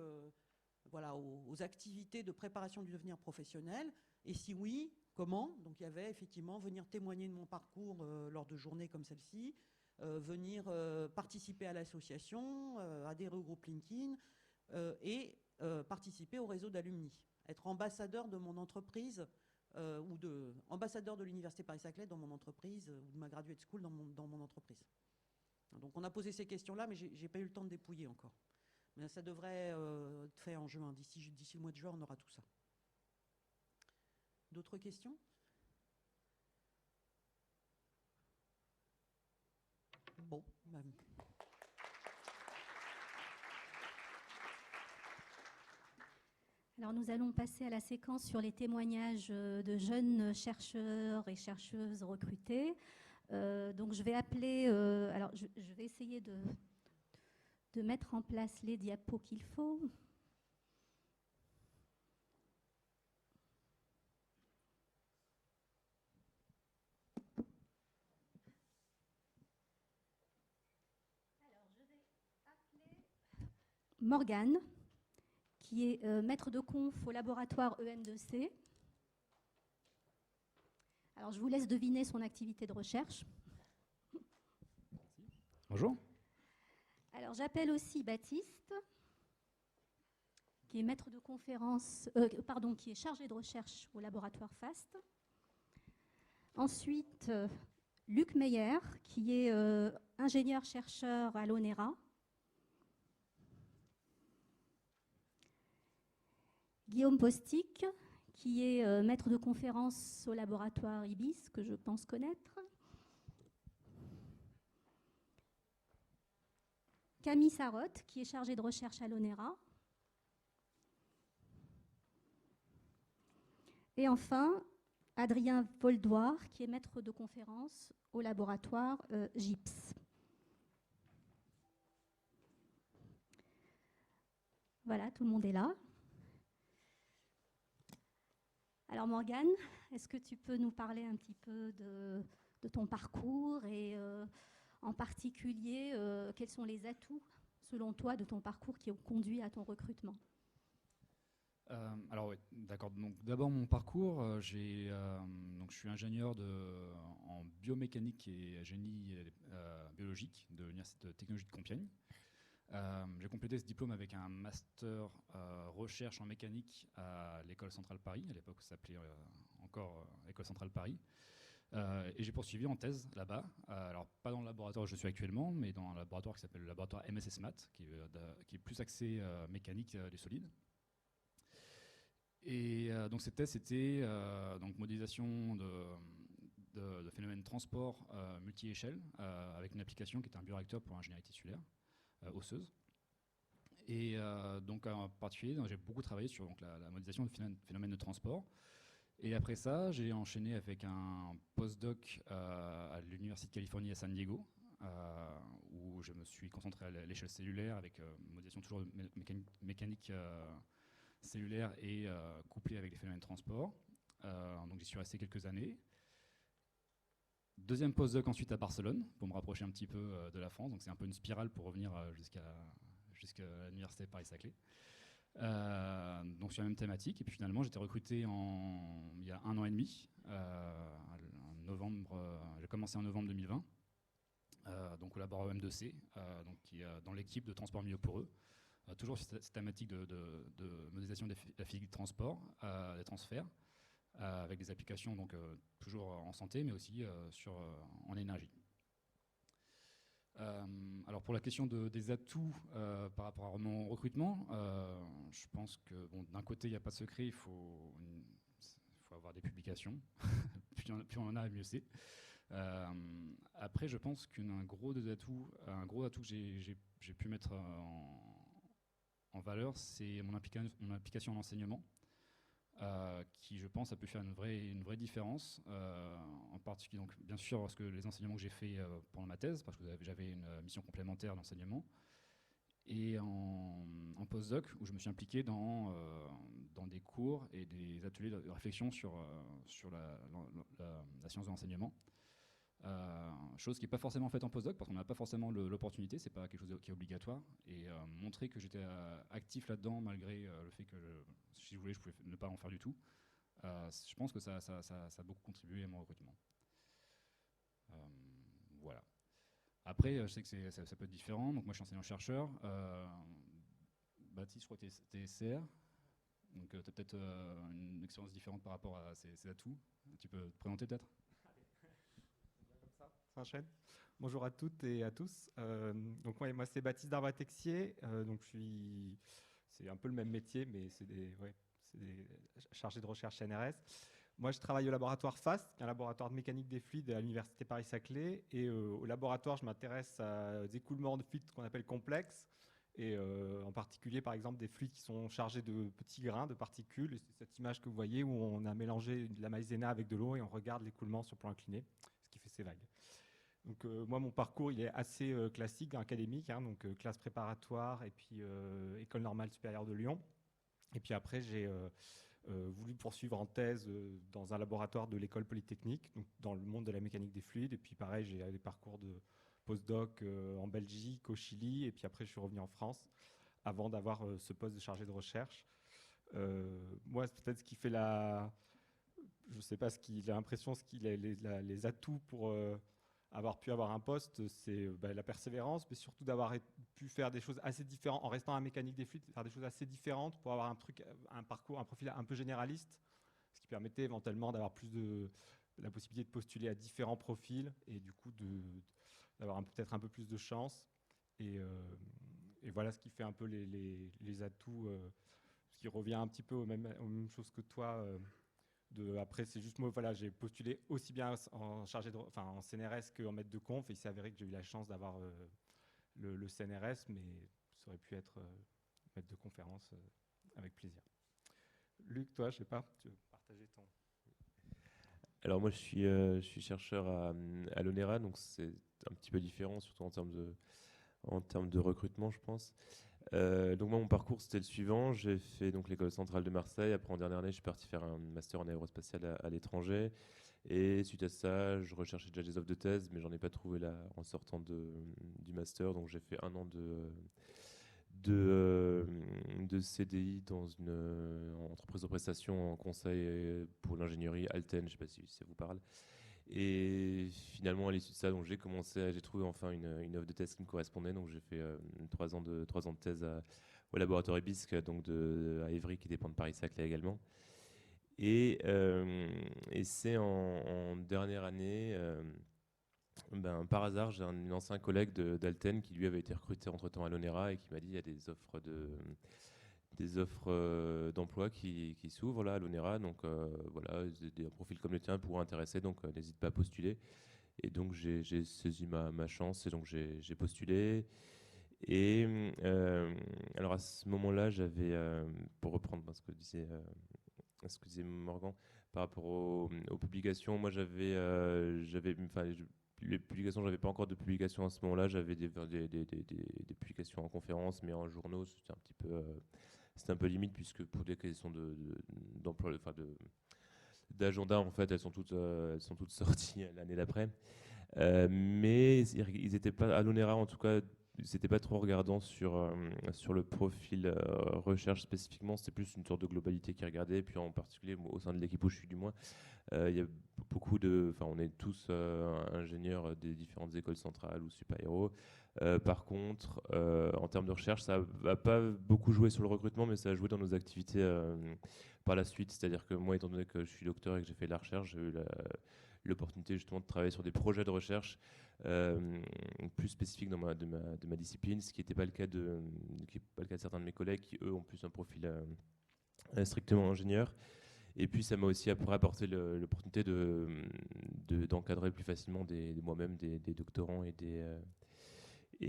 voilà, aux activités de préparation du devenir professionnel? Et si oui, comment ?» Donc il y avait effectivement venir témoigner de mon parcours lors de journées comme celle-ci, venir participer à l'association, adhérer au groupe LinkedIn et participer au réseau d'alumni, être ambassadeur de mon entreprise ou ambassadeur de l'Université Paris-Saclay dans mon entreprise ou de ma graduate school dans mon entreprise. Donc on a posé ces questions-là, mais je n'ai pas eu le temps de dépouiller encore. Mais ça devrait être fait en juin. D'ici le mois de juin, on aura tout ça. D'autres questions ? Bon, Alors nous allons passer à la séquence sur les témoignages de jeunes chercheurs et chercheuses recrutés. Donc je vais appeler, alors je vais essayer de mettre en place les diapos qu'il faut. Alors je vais appeler Morgane, qui est maître de conf au laboratoire EN2C. Alors, je vous laisse deviner son activité de recherche. Bonjour. Alors, j'appelle aussi Baptiste, qui est maître de conférence, qui est chargé de recherche au laboratoire FAST. Ensuite, Luc Meyer, qui est ingénieur-chercheur à l'ONERA. Guillaume Postic, qui est maître de conférence au laboratoire IBIS, que je pense connaître. Camille Sarotte, qui est chargée de recherche à l'ONERA. Et enfin, Adrien Voldoir, qui est maître de conférence au laboratoire GIPS. Voilà, tout le monde est là. Alors Morgane, est-ce que tu peux nous parler un petit peu de ton parcours et en particulier quels sont les atouts, selon toi, de ton parcours qui ont conduit à ton recrutement? Alors oui, d'accord. Donc d'abord mon parcours, donc je suis ingénieur en biomécanique et génie biologique de l'Université de technologie de Compiègne. J'ai complété ce diplôme avec un master recherche en mécanique à l'École Centrale Paris, à l'époque ça s'appelait encore École Centrale Paris. Et j'ai poursuivi en thèse là-bas, alors pas dans le laboratoire où je suis actuellement, mais dans un laboratoire qui s'appelle le laboratoire MSS Math, qui est plus axé mécanique des solides. Et donc cette thèse, c'était donc modélisation de phénomènes de transport multi-échelle, avec une application qui était un bioréacteur pour l'ingénierie tissulaire osseuse. Et donc en particulier, j'ai beaucoup travaillé sur donc, la modélisation de phénomènes de transport. Et après ça, j'ai enchaîné avec un postdoc à l'Université de Californie à San Diego, où je me suis concentré à l'échelle cellulaire avec modélisation toujours mécanique cellulaire et couplé avec des phénomènes de transport. Donc j'y suis resté quelques années. Deuxième postdoc ensuite à Barcelone, pour me rapprocher un petit peu de la France. Donc c'est un peu une spirale pour revenir jusqu'à l'université Paris-Saclay. Donc sur la même thématique. Et puis finalement, j'ai été recruté il y a 1 an et demi. J'ai commencé en novembre 2020. Donc au laboratoire M2C, donc qui est dans l'équipe de transport milieu poreux. Toujours cette thématique de modélisation de la physique du transport, des transferts, avec des applications donc, toujours en santé, mais aussi en énergie. Alors pour la question des atouts par rapport à mon recrutement, je pense que d'un côté, il n'y a pas de secret, il faut avoir des publications. plus on en a, mieux c'est. Après, je pense qu'un gros atout que j'ai pu mettre en valeur, c'est mon implication en enseignement, qui, je pense, a pu faire une vraie différence. En particulier, donc, bien sûr, parce que les enseignements que j'ai faits pendant ma thèse, parce que j'avais une mission complémentaire d'enseignement, et en postdoc, où je me suis impliqué dans des cours et des ateliers de réflexion sur la science de l'enseignement. Chose qui n'est pas forcément faite en postdoc parce qu'on n'a pas forcément l'opportunité, c'est pas quelque chose qui est obligatoire, et montrer que j'étais actif là-dedans malgré le fait que si je voulais je pouvais ne pas en faire du tout, je pense que ça a beaucoup contribué à mon recrutement. Voilà. Après je sais que ça peut être différent, donc moi je suis enseignant-chercheur. Baptiste, je crois que tu es SR, donc tu as peut-être une expérience différente par rapport à ces atouts. Tu peux te présenter peut-être? Bonjour à toutes et à tous. Donc moi c'est Baptiste Darbois-Texier. Donc c'est un peu le même métier, mais c'est des chargés de recherche CNRS. Moi je travaille au laboratoire FAST, qui est un laboratoire de mécanique des fluides à l'université Paris-Saclay. Et au laboratoire, je m'intéresse aux écoulements de fluides qu'on appelle complexes. Et en particulier, par exemple, des fluides qui sont chargés de petits grains, de particules. Et c'est cette image que vous voyez où on a mélangé de la maïzena avec de l'eau et on regarde l'écoulement sur plan incliné, ce qui fait ces vagues. Donc moi, mon parcours, il est assez classique, académique, donc classe préparatoire et puis École normale supérieure de Lyon. Et puis après, j'ai voulu poursuivre en thèse dans un laboratoire de l'école polytechnique, donc dans le monde de la mécanique des fluides. Et puis pareil, j'ai des parcours de postdoc en Belgique, au Chili, et puis après, je suis revenu en France avant d'avoir ce poste de chargé de recherche. Moi, c'est peut-être ce qui fait je ne sais pas, j'ai l'impression, les atouts pour avoir pu avoir un poste, c'est la persévérance, mais surtout d'avoir pu faire des choses assez différentes, en restant à mécanique des fluides, faire des choses assez différentes pour avoir un parcours, un profil un peu généraliste, ce qui permettait éventuellement d'avoir la possibilité de postuler à différents profils et du coup d'avoir peut-être un peu plus de chance. Et voilà ce qui fait un peu les atouts, ce qui revient un petit peu aux mêmes choses que toi. Après, c'est juste moi, voilà, j'ai postulé aussi bien en CNRS qu'en maître de conf, et il s'est avéré que j'ai eu la chance d'avoir le CNRS, mais ça aurait pu être maître de conférence avec plaisir. Luc, toi, je sais pas, tu veux partager ton... Alors moi, je suis chercheur à l'ONERA, donc c'est un petit peu différent, surtout en termes de recrutement, je pense. Donc moi, mon parcours, c'était le suivant. J'ai fait donc l'école centrale de Marseille. Après, en dernière année, je suis parti faire un master en aérospatiale à l'étranger. Et suite à ça, je recherchais déjà des offres de thèse, mais j'en ai pas trouvé là en sortant du master. Donc j'ai fait un an de CDI dans une entreprise de prestation en conseil pour l'ingénierie Alten. Je sais pas si ça vous parle. Et finalement, à l'issue de ça, donc j'ai trouvé enfin une offre de thèse qui me correspondait. Donc j'ai fait 3 ans de thèse au laboratoire EBISC, donc à Évry, qui dépend de Paris-Saclay également. Et c'est en dernière année, par hasard, j'ai un ancien collègue d'Alten qui lui avait été recruté entre-temps à l'ONERA et qui m'a dit il y a des offres d'emploi qui s'ouvrent là à l'ONERA, donc voilà, un profil comme le tien pourrait intéresser, donc n'hésite pas à postuler. Et donc j'ai saisi ma chance et donc j'ai postulé. Et alors à ce moment-là, j'avais, pour reprendre ce que disait Morgan, par rapport aux publications, moi les publications, j'avais pas encore de publications à ce moment-là, j'avais des publications en conférence, mais en journaux, c'était un peu limite, puisque pour des questions d'emploi, d'agenda, en fait, elles sont toutes sorties l'année d'après. Mais ils n'étaient pas, à l'ONERA en tout cas, ils n'étaient pas trop regardants sur le profil recherche spécifiquement. C'était plus une sorte de globalité qu'ils regardaient. Et puis en particulier, au sein de l'équipe où je suis du moins, il y a on est tous ingénieurs des différentes écoles centrales ou super-héros. Par contre, en termes de recherche, ça va pas beaucoup jouer sur le recrutement, mais ça a joué dans nos activités par la suite. C'est-à-dire que moi, étant donné que je suis docteur et que j'ai fait de la recherche, j'ai eu l'opportunité justement de travailler sur des projets de recherche plus spécifiques de ma discipline, ce qui n'était pas le cas de certains de mes collègues qui, eux, ont plus un profil strictement ingénieur. Et puis ça m'a aussi apporté l'opportunité d'encadrer plus facilement moi-même des doctorants et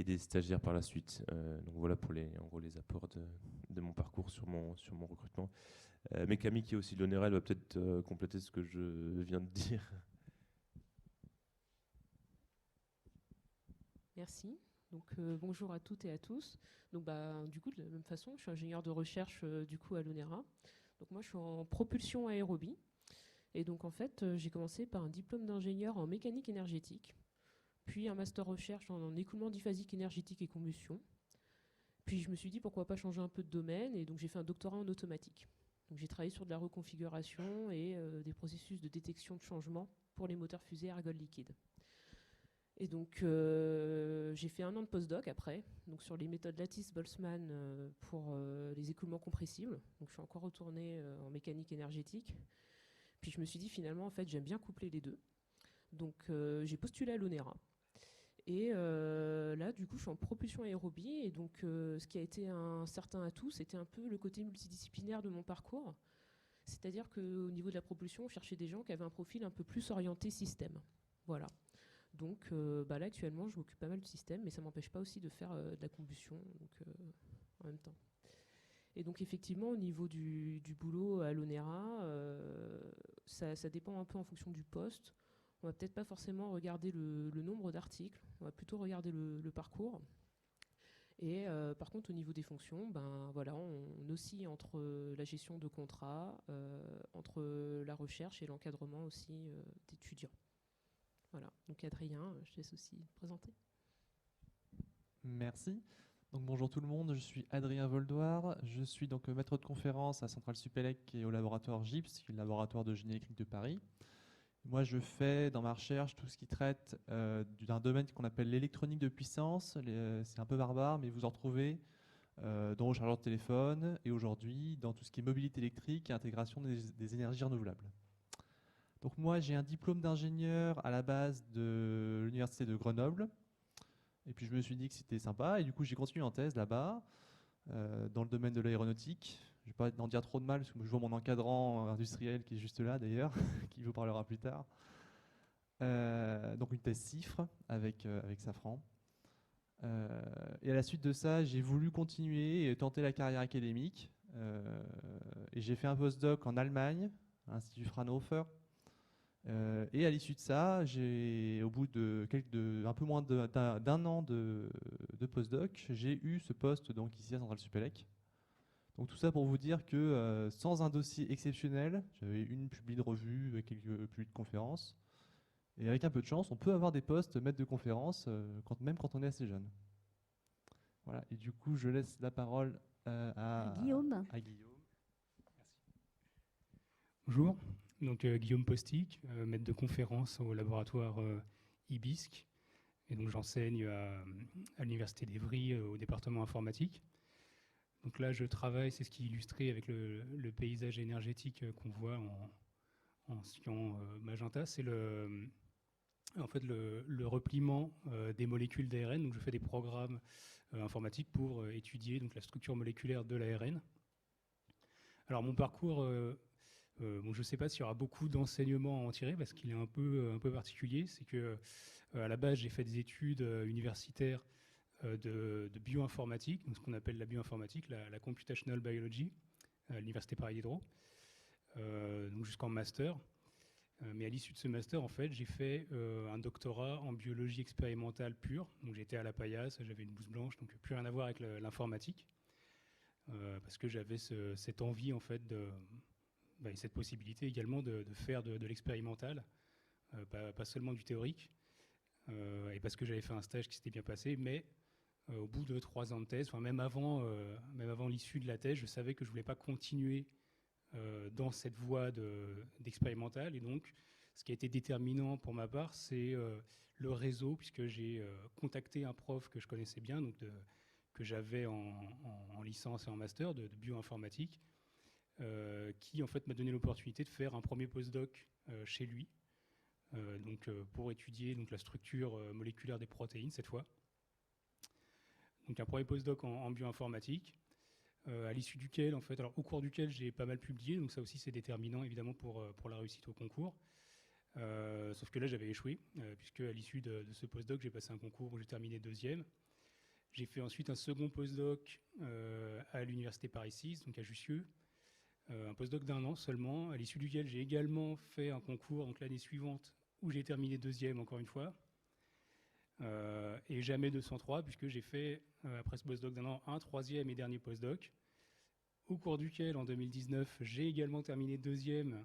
des stagiaires par la suite. Donc voilà pour en gros les apports de mon parcours sur mon recrutement. Mais Camille, qui est aussi de l'ONERA, elle va peut-être compléter ce que je viens de dire. Merci. Donc bonjour à toutes et à tous. Donc du coup de la même façon, je suis ingénieur de recherche du coup à l'ONERA. Donc moi je suis en propulsion aérobie. Et donc en fait j'ai commencé par un diplôme d'ingénieur en mécanique énergétique, puis un master recherche en écoulement diphasique énergétique et combustion. Puis je me suis dit pourquoi pas changer un peu de domaine, et donc j'ai fait un doctorat en automatique. Donc j'ai travaillé sur de la reconfiguration et des processus de détection de changement pour les moteurs fusées ergol liquide. Et donc j'ai fait 1 an de postdoc après, donc sur les méthodes Lattice-Boltzmann pour les écoulements compressibles. Donc je suis encore retournée en mécanique énergétique. Puis je me suis dit finalement en fait j'aime bien coupler les deux. Donc j'ai postulé à l'ONERA. Et là du coup je suis en propulsion aérobie, et donc ce qui a été un certain atout, c'était un peu le côté multidisciplinaire de mon parcours. C'est-à-dire qu'au niveau de la propulsion, on cherchait des gens qui avaient un profil un peu plus orienté système. Voilà. Donc là actuellement je m'occupe pas mal du système, mais ça m'empêche pas aussi de faire de la combustion en même temps. Et donc effectivement au niveau du boulot à l'ONERA, ça dépend un peu en fonction du poste. On va peut-être pas forcément regarder le nombre d'articles, on va plutôt regarder le parcours. Et par contre au niveau des fonctions, on oscille entre la gestion de contrats, entre la recherche et l'encadrement aussi d'étudiants. Voilà, donc Adrien, je te laisse aussi te présenter. Merci. Donc bonjour tout le monde, je suis Adrien Voldoir, je suis donc maître de conférence à Centrale Supélec et au laboratoire GIPS, qui est le laboratoire de génie électrique de Paris. Moi, je fais dans ma recherche tout ce qui traite d'un domaine qu'on appelle l'électronique de puissance. C'est un peu barbare, mais vous en retrouvez dans vos chargeurs de téléphone et aujourd'hui dans tout ce qui est mobilité électrique et intégration des énergies renouvelables. Donc moi, j'ai un diplôme d'ingénieur à la base de l'université de Grenoble. Et puis je me suis dit que c'était sympa et du coup j'ai continué en thèse là-bas dans le domaine de l'aéronautique. Je ne vais pas en dire trop de mal parce que je vois mon encadrant industriel qui est juste là d'ailleurs, qui vous parlera plus tard. Donc une thèse CIFRE avec Safran. Et à la suite de ça, j'ai voulu continuer et tenter la carrière académique. Et j'ai fait un postdoc en Allemagne, à l'Institut Fraunhofer. Et à l'issue de ça, au bout de un peu moins d'un an de postdoc, j'ai eu ce poste donc ici à Centrale Supélec. Donc tout ça pour vous dire que sans un dossier exceptionnel, j'avais une publiée de revue, quelques publiés de conférences, et avec un peu de chance, on peut avoir des postes maîtres de conférences, même quand on est assez jeune. Voilà, et du coup, je laisse la parole à Guillaume. Merci. Bonjour, donc Guillaume Postic, maître de conférence au laboratoire IBISC. Et donc j'enseigne à l'université d'Evry au département informatique. Donc là, je travaille, c'est ce qui est illustré avec le paysage énergétique qu'on voit en cyan magenta. C'est en fait le repliement des molécules d'ARN. Donc je fais des programmes informatiques pour étudier donc, la structure moléculaire de l'ARN. Alors mon parcours, je ne sais pas s'il y aura beaucoup d'enseignements à en tirer parce qu'il est un peu particulier. C'est que à la base, j'ai fait des études universitaires de bioinformatique, donc ce qu'on appelle la bioinformatique, la computational biology, à l'université Paris Diderot, donc jusqu'en master. Mais à l'issue de ce master, en fait, j'ai fait un doctorat en biologie expérimentale pure. Donc j'étais à la paillasse, j'avais une blouse blanche, donc plus rien à voir avec l'informatique, parce que j'avais cette envie, en fait, et cette possibilité également de faire de l'expérimental, pas seulement du théorique, et parce que j'avais fait un stage qui s'était bien passé, mais au bout de 3 ans de thèse, même avant l'issue de la thèse, je savais que je ne voulais pas continuer dans cette voie d'expérimental. Et donc, ce qui a été déterminant pour ma part, c'est le réseau, puisque j'ai contacté un prof que je connaissais bien, donc que j'avais en licence et en master de bioinformatique, qui en fait m'a donné l'opportunité de faire un premier postdoc chez lui, pour étudier donc, la structure moléculaire des protéines cette fois. Donc un premier postdoc en bioinformatique, à l'issue duquel, en fait, alors au cours duquel j'ai pas mal publié, donc ça aussi c'est déterminant évidemment pour la réussite au concours. Sauf que là j'avais échoué, puisque à l'issue de ce postdoc, j'ai passé un concours où j'ai terminé 2e. J'ai fait ensuite un second postdoc à l'université Paris 6, donc à Jussieu, un postdoc d'1 an seulement, à l'issue duquel j'ai également fait un concours donc l'année suivante où j'ai terminé 2e encore une fois. Et jamais 203, puisque j'ai fait, après ce postdoc d'1 an, un 3e et dernier postdoc, au cours duquel, en 2019, j'ai également terminé 2e,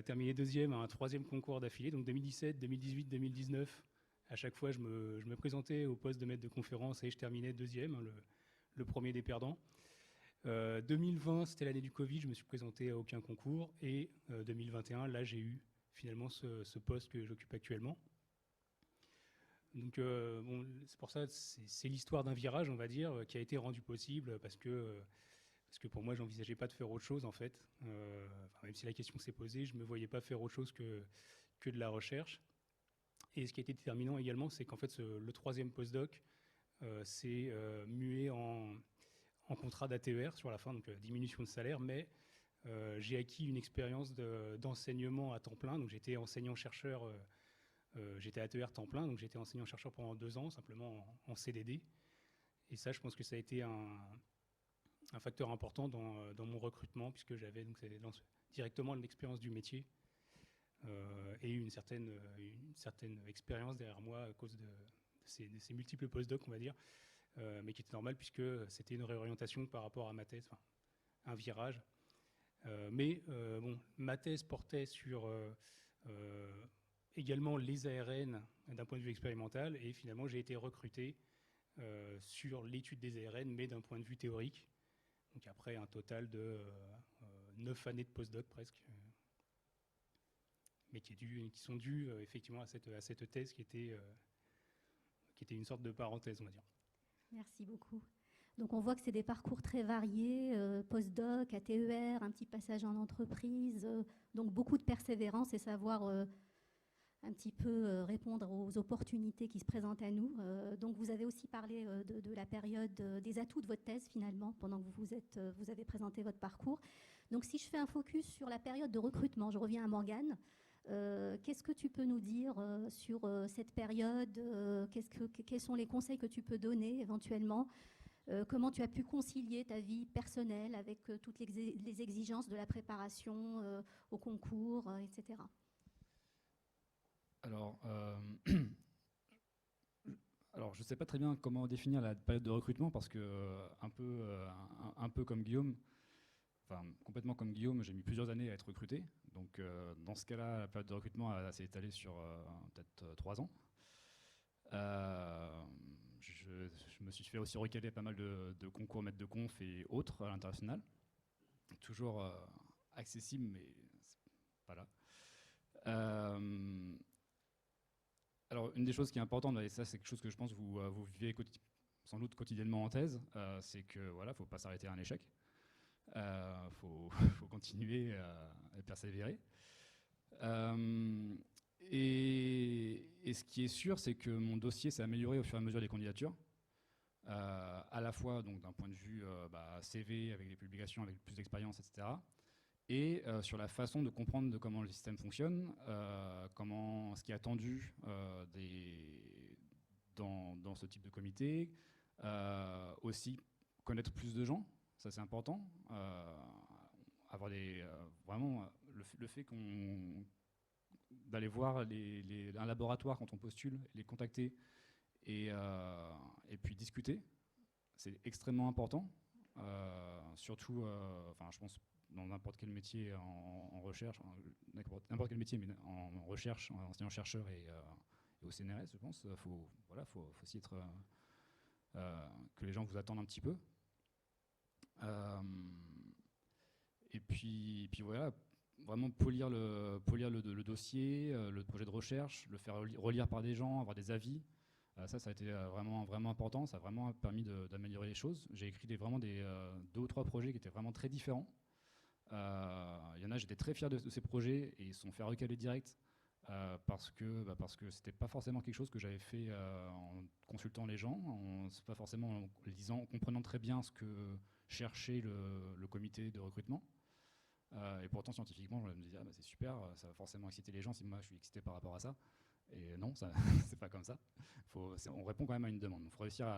terminé 2e à un 3e concours d'affilée, donc 2017, 2018, 2019, à chaque fois je me présentais au poste de maître de conférence et je terminais 2e, le premier des perdants. 2020, c'était l'année du Covid, je me suis présenté à aucun concours, et 2021, là j'ai eu finalement ce poste que j'occupe actuellement. Donc c'est pour ça, c'est l'histoire d'un virage, on va dire, qui a été rendu possible parce que pour moi, j'envisageais pas de faire autre chose en fait. Même si la question s'est posée, je me voyais pas faire autre chose que de la recherche. Et ce qui a été déterminant également, c'est qu'en fait, le 3e postdoc s'est mué en contrat d'ATER sur la fin, donc diminution de salaire, mais j'ai acquis une expérience d'enseignement à temps plein. Donc j'étais enseignant-chercheur. J'étais à ATER temps plein, donc j'étais enseignant-chercheur pendant 2 ans, simplement en CDD. Et ça, je pense que ça a été un facteur important dans mon recrutement, puisque j'avais donc directement l'expérience du métier et une certaine expérience derrière moi à cause de ces multiples postdocs, on va dire, mais qui était normal puisque c'était une réorientation par rapport à ma thèse, un virage. Ma thèse portait sur également les ARN d'un point de vue expérimental, et finalement j'ai été recruté sur l'étude des ARN, mais d'un point de vue théorique. Donc après un total de 9 années de postdoc presque. mais qui sont dus effectivement à cette thèse qui était une sorte de parenthèse, on va dire. Merci beaucoup. Donc on voit que c'est des parcours très variés, postdoc, ATER, un petit passage en entreprise, donc beaucoup de persévérance et savoir un petit peu répondre aux opportunités qui se présentent à nous. Donc vous avez aussi parlé de la période des atouts de votre thèse finalement, pendant que vous avez présenté votre parcours. Donc si je fais un focus sur la période de recrutement, je reviens à Morgane. Qu'est-ce que tu peux nous dire sur cette période quels sont les conseils que tu peux donner éventuellement comment tu as pu concilier ta vie personnelle avec toutes les exigences de la préparation au concours, etc. Alors, je ne sais pas très bien comment définir la période de recrutement parce que un peu comme Guillaume, enfin complètement comme Guillaume, j'ai mis plusieurs années à être recruté. Donc dans ce cas-là, la période de recrutement s'est étalée sur peut-être 3 ans. Je me suis fait aussi recaler pas mal de concours maître de conf et autres à l'international. Toujours accessible, mais pas là. Alors, une des choses qui est importante, et ça c'est quelque chose que je pense que vous vivez sans doute quotidiennement en thèse, c'est que voilà, faut pas s'arrêter à un échec. Faut continuer et persévérer. Et ce qui est sûr, c'est que mon dossier s'est amélioré au fur et à mesure des candidatures, à la fois donc d'un point de vue CV avec des publications avec plus d'expérience, etc. Et sur la façon de comprendre de comment le système fonctionne, ce qui est attendu dans ce type de comité, aussi connaître plus de gens, ça c'est important, avoir vraiment le fait d'aller voir un laboratoire quand on postule, les contacter et puis discuter, c'est extrêmement important, surtout, je pense dans n'importe quel métier en recherche, n'importe quel métier, mais en recherche, en enseignant-chercheur et au CNRS, je pense, faut aussi être que les gens vous attendent un petit peu. Et puis voilà, vraiment polir le dossier, le projet de recherche, le faire relire par des gens, avoir des avis. Ça a été vraiment, vraiment important, ça a vraiment permis d'améliorer les choses. J'ai écrit vraiment 2 ou 3 projets qui étaient vraiment très différents. Il y en a, j'étais très fier de ces projets et ils se sont fait recaler direct parce que c'était pas forcément quelque chose que j'avais fait en consultant les gens, c'est pas forcément en lisant, en comprenant très bien ce que cherchait le comité de recrutement. Et pourtant, scientifiquement, je me disais, c'est super, ça va forcément exciter les gens si moi je suis excité par rapport à ça. Et non, c'est pas comme ça. On répond quand même à une demande. Il faut réussir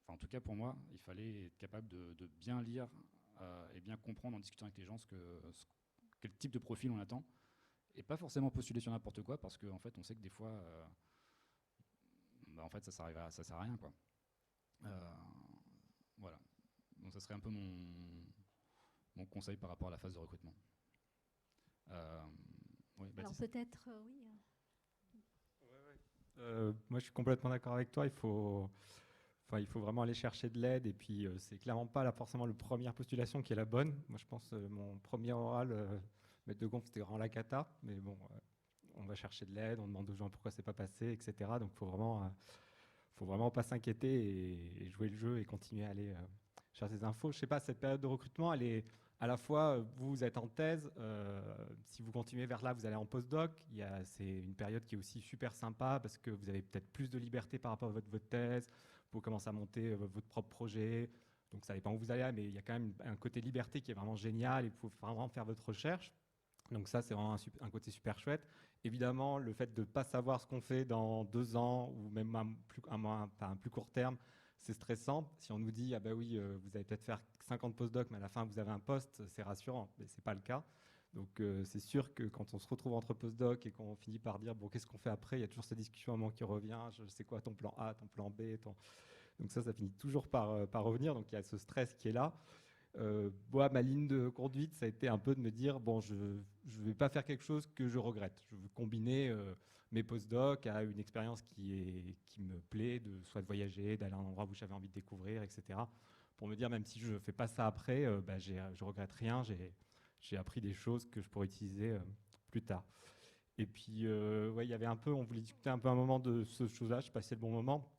en tout cas pour moi, il fallait être capable de bien lire et bien comprendre en discutant avec les gens quel type de profil on attend. Et pas forcément postuler sur n'importe quoi parce qu'en fait, on sait que des fois, en fait, ça sert à rien, quoi. Voilà. Donc ça serait un peu mon conseil par rapport à la phase de recrutement. Oui, alors peut-être, oui. Moi, je suis complètement d'accord avec toi. Il faut vraiment aller chercher de l'aide. Et puis, c'est clairement pas forcément la première postulation qui est la bonne. Moi, je pense mon premier oral, maître de conf, c'était vraiment la cata. Mais bon, on va chercher de l'aide, on demande aux gens pourquoi c'est pas passé, etc. Donc, faut vraiment pas s'inquiéter et jouer le jeu et continuer à aller chercher des infos. Je sais pas, cette période de recrutement, elle est à la fois, vous êtes en thèse, si vous continuez vers là, vous allez en postdoc. C'est une période qui est aussi super sympa parce que vous avez peut-être plus de liberté par rapport à votre thèse. Vous commencez à monter votre propre projet. Donc ça dépend où vous allez, mais il y a quand même un côté liberté qui est vraiment génial et vous pouvez vraiment faire votre recherche. Donc ça, c'est vraiment un côté super chouette. Évidemment, le fait de ne pas savoir ce qu'on fait dans 2 ans ou même un plus court terme, c'est stressant. Si on nous dit, ah ben oui, vous allez peut-être faire 50 postdocs, mais à la fin, vous avez un poste, c'est rassurant. Mais ce n'est pas le cas. Donc, c'est sûr que quand on se retrouve entre postdocs et qu'on finit par dire, bon, qu'est-ce qu'on fait après? Il y a toujours cette discussion à un moment qui revient. Je sais quoi, ton plan A, ton plan B. Donc ça finit toujours par revenir. Donc, il y a ce stress qui est là. Moi, ma ligne de conduite, ça a été un peu de me dire, bon, je ne vais pas faire quelque chose que je regrette. Je veux combiner mes postdocs à une expérience qui me plaît, soit de voyager, d'aller à un endroit où j'avais envie de découvrir, etc. Pour me dire, même si je ne fais pas ça après, je ne regrette rien. J'ai appris des choses que je pourrais utiliser plus tard. Et puis, ouais, il y avait un peu, on voulait discuter un peu un moment de ce chose-là, je sais pas si c'est le bon moment.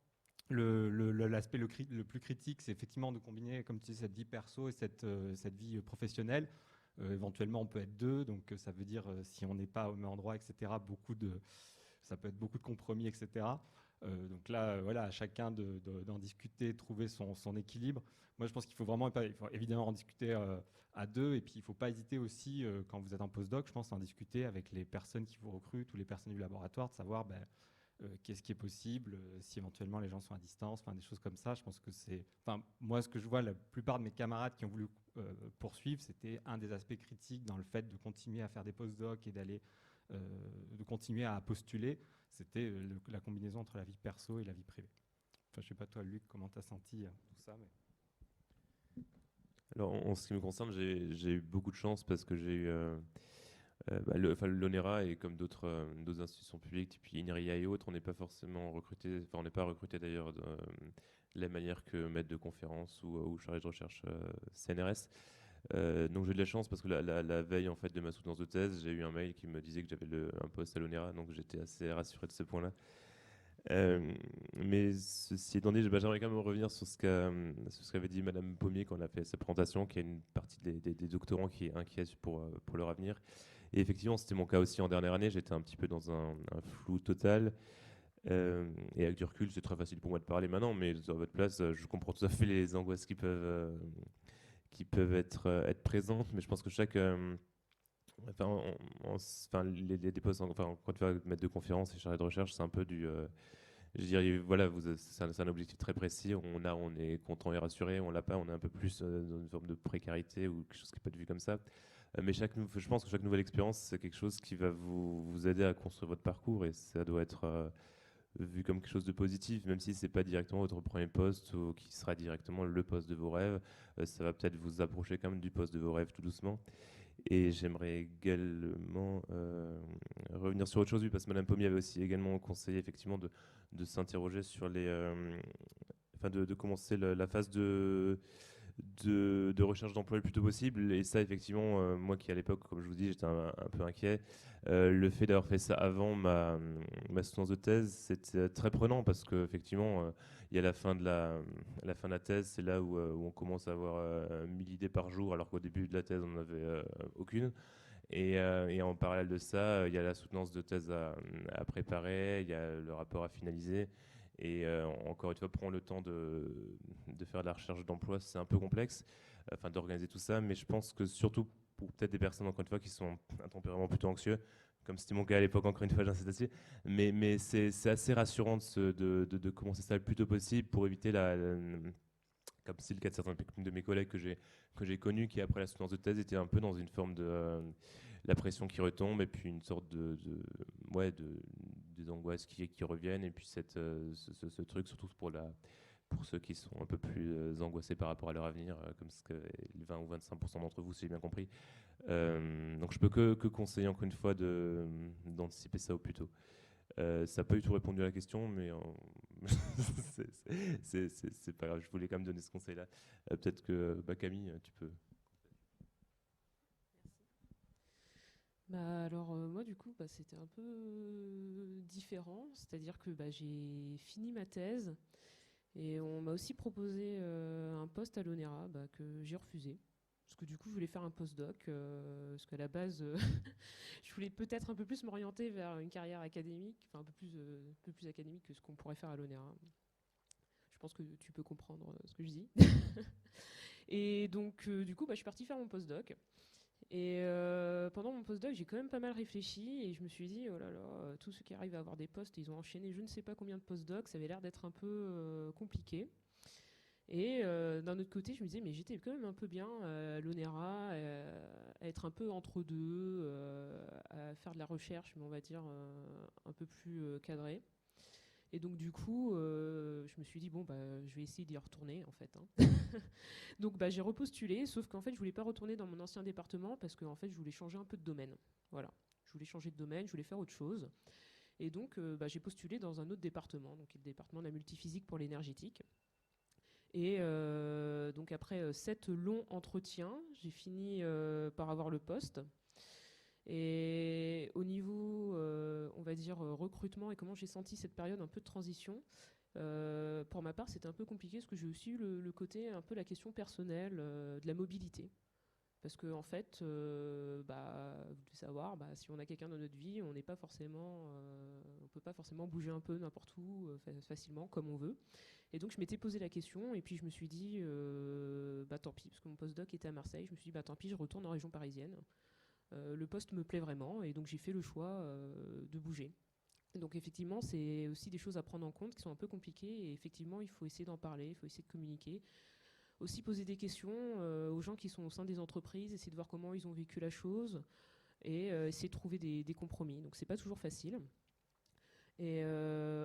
L'aspect le plus critique, c'est effectivement de combiner, comme tu dis, cette vie perso et cette vie professionnelle. Éventuellement, on peut être deux, donc ça veut dire, si on n'est pas au même endroit, etc., ça peut être beaucoup de compromis, etc. Donc là, voilà, à chacun d'en discuter, trouver son équilibre. Moi, je pense qu'il faut vraiment, il faut évidemment en discuter à deux, et puis il ne faut pas hésiter aussi, quand vous êtes en postdoc, je pense, à en discuter avec les personnes qui vous recrutent ou les personnes du laboratoire, de savoir qu'est-ce qui est possible, si éventuellement les gens sont à distance, des choses comme ça. Je pense que moi, ce que je vois, la plupart de mes camarades qui ont voulu poursuivre, c'était un des aspects critiques dans le fait de continuer à faire des postdocs et de continuer à postuler, c'était la combinaison entre la vie perso et la vie privée. Enfin, je sais pas toi, Luc, comment tu as senti tout ça, Alors, en ce qui me concerne, j'ai eu beaucoup de chance parce que j'ai eu l'ONERA et comme d'autres institutions publiques, type INRIA et autres, on n'est pas forcément recruté, on n'est pas recruté d'ailleurs de la manière que maître de conférence ou chargé de recherche CNRS. Donc j'ai eu de la chance parce que la veille en fait de ma soutenance de thèse, j'ai eu un mail qui me disait que j'avais un poste à l'ONERA, donc j'étais assez rassuré de ce point-là. Mais ceci étant dit, j'aimerais quand même revenir sur ce qu'avait dit Madame Pommier quand on a fait sa présentation, qu'il y a une partie des doctorants qui est inquiète pour leur avenir. Et effectivement, c'était mon cas aussi en dernière année. J'étais un petit peu dans un flou total. Et avec du recul, c'est très facile pour moi de parler maintenant, mais à votre place, je comprends tout à fait les angoisses qui peuvent être présentes. Mais je pense que les postes, quand tu vas mettre de conférences et chargé de recherche, c'est un peu je dirais, voilà, c'est un objectif très précis. On est content et rassuré. On l'a pas, on est un peu plus dans une forme de précarité ou quelque chose qui peut être vu comme ça. Mais je pense que chaque nouvelle expérience, c'est quelque chose qui va vous aider à construire votre parcours et ça doit être vu comme quelque chose de positif, même si c'est pas directement votre premier poste ou qui sera directement le poste de vos rêves. Ça va peut-être vous approcher quand même du poste de vos rêves tout doucement. Et j'aimerais également revenir sur autre chose, parce que Madame Pommier avait aussi également conseillé effectivement de s'interroger sur de commencer la phase de recherche d'emploi le plus tôt possible. Et ça, effectivement, moi qui à l'époque, comme je vous dis, j'étais un peu inquiet, le fait d'avoir fait ça avant ma soutenance de thèse, c'était très prenant parce qu'effectivement, il y a la fin de la thèse, c'est là où on commence à avoir 1000 idées par jour, alors qu'au début de la thèse, on n'en avait aucune. Et en parallèle de ça, il y a la soutenance de thèse à préparer, il y a le rapport à finaliser. Et encore une fois, prendre le temps de faire de la recherche d'emploi, c'est un peu complexe, d'organiser tout ça. Mais je pense que surtout pour peut-être des personnes, encore une fois, qui sont un tempérament plutôt anxieux, comme c'était mon cas à l'époque, encore une fois, j'insiste là-dessus. Mais c'est assez rassurant de commencer ça le plus tôt possible pour éviter comme c'est le cas de certains de mes collègues que j'ai connus, qui après la soutenance de thèse étaient un peu dans une forme de la pression qui retombe et puis une sorte des angoisses qui reviennent et puis ce truc surtout pour ceux qui sont un peu plus angoissés par rapport à leur avenir, comme ce que les 20 ou 25% d'entre vous, si j'ai bien compris. Donc je peux que conseiller encore une fois d'anticiper ça au plus tôt. Ça n'a pas du tout répondu à la question, mais c'est pas grave, je voulais quand même donner ce conseil-là. Peut-être que Camille, tu peux. Alors moi du coup c'était un peu différent, c'est-à-dire que j'ai fini ma thèse et on m'a aussi proposé un poste à l'ONERA que j'ai refusé. Parce que du coup, je voulais faire un postdoc, parce qu'à la base, je voulais peut-être un peu plus m'orienter vers une carrière académique, un peu plus académique que ce qu'on pourrait faire à l'ONERA. Je pense que tu peux comprendre ce que je dis. Et donc, du coup, je suis partie faire mon postdoc. Et pendant mon postdoc, j'ai quand même pas mal réfléchi et je me suis dit, oh là là, tous ceux qui arrivent à avoir des postes, ils ont enchaîné je ne sais pas combien de postdocs, ça avait l'air d'être un peu compliqué. Et d'un autre côté, je me disais, mais j'étais quand même un peu bien à l'ONERA, à être un peu entre deux, à faire de la recherche, mais on va dire un peu plus cadrée. Et donc du coup, je me suis dit, je vais essayer d'y retourner en fait. Donc j'ai repostulé, sauf qu'en fait, je voulais pas retourner dans mon ancien département parce que en fait, je voulais changer un peu de domaine. Voilà, je voulais changer de domaine, je voulais faire autre chose. Et donc, j'ai postulé dans un autre département, donc le département de la multiphysique pour l'énergétique. Et donc après 7 longs entretiens, j'ai fini par avoir le poste. Et au niveau, on va dire, recrutement et comment j'ai senti cette période un peu de transition, pour ma part, c'était un peu compliqué parce que j'ai aussi eu le côté, un peu la question personnelle de la mobilité. Parce qu'en en fait, vous devez savoir, si on a quelqu'un dans notre vie, on n'est pas forcément, on peut pas forcément bouger un peu n'importe où facilement, comme on veut. Et donc je m'étais posé la question, et puis je me suis dit, tant pis, parce que mon postdoc était à Marseille, je me suis dit, tant pis, je retourne en région parisienne. Le poste me plaît vraiment, et donc j'ai fait le choix de bouger. Donc effectivement, c'est aussi des choses à prendre en compte qui sont un peu compliquées, et effectivement, il faut essayer d'en parler, il faut essayer de communiquer. Aussi poser des questions aux gens qui sont au sein des entreprises, essayer de voir comment ils ont vécu la chose, et essayer de trouver des compromis. Donc c'est pas toujours facile. Et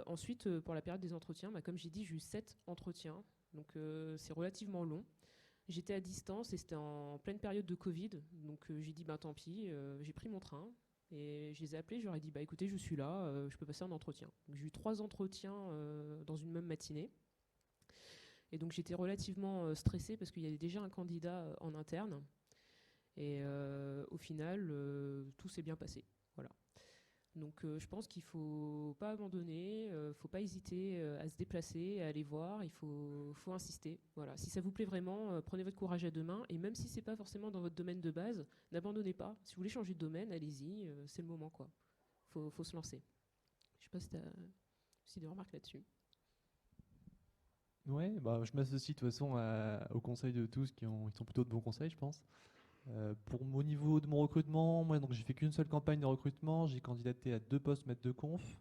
ensuite, pour la période des entretiens, comme j'ai dit, j'ai eu 7 entretiens, donc c'est relativement long. J'étais à distance et c'était en pleine période de Covid, donc j'ai dit tant pis, j'ai pris mon train et je les ai appelés, je leur ai dit écoutez, je suis là, je peux passer un entretien. Donc, j'ai eu 3 entretiens dans une même matinée. Et donc j'étais relativement stressée parce qu'il y avait déjà un candidat en interne. Et au final, tout s'est bien passé. Voilà. Donc je pense qu'il ne faut pas abandonner, il ne faut pas hésiter à se déplacer, à aller voir, il faut insister. Voilà. Si ça vous plaît vraiment, prenez votre courage à deux mains. Et même si ce n'est pas forcément dans votre domaine de base, n'abandonnez pas. Si vous voulez changer de domaine, allez-y, c'est le moment. Il faut se lancer. Je ne sais pas si tu as aussi des remarques là-dessus. Ouais, je m'associe de toute façon aux conseils de tous qui sont plutôt de bons conseils, je pense. Au niveau de mon recrutement, moi, donc j'ai fait qu'une seule campagne de recrutement. J'ai candidaté à 2 postes maître de conf.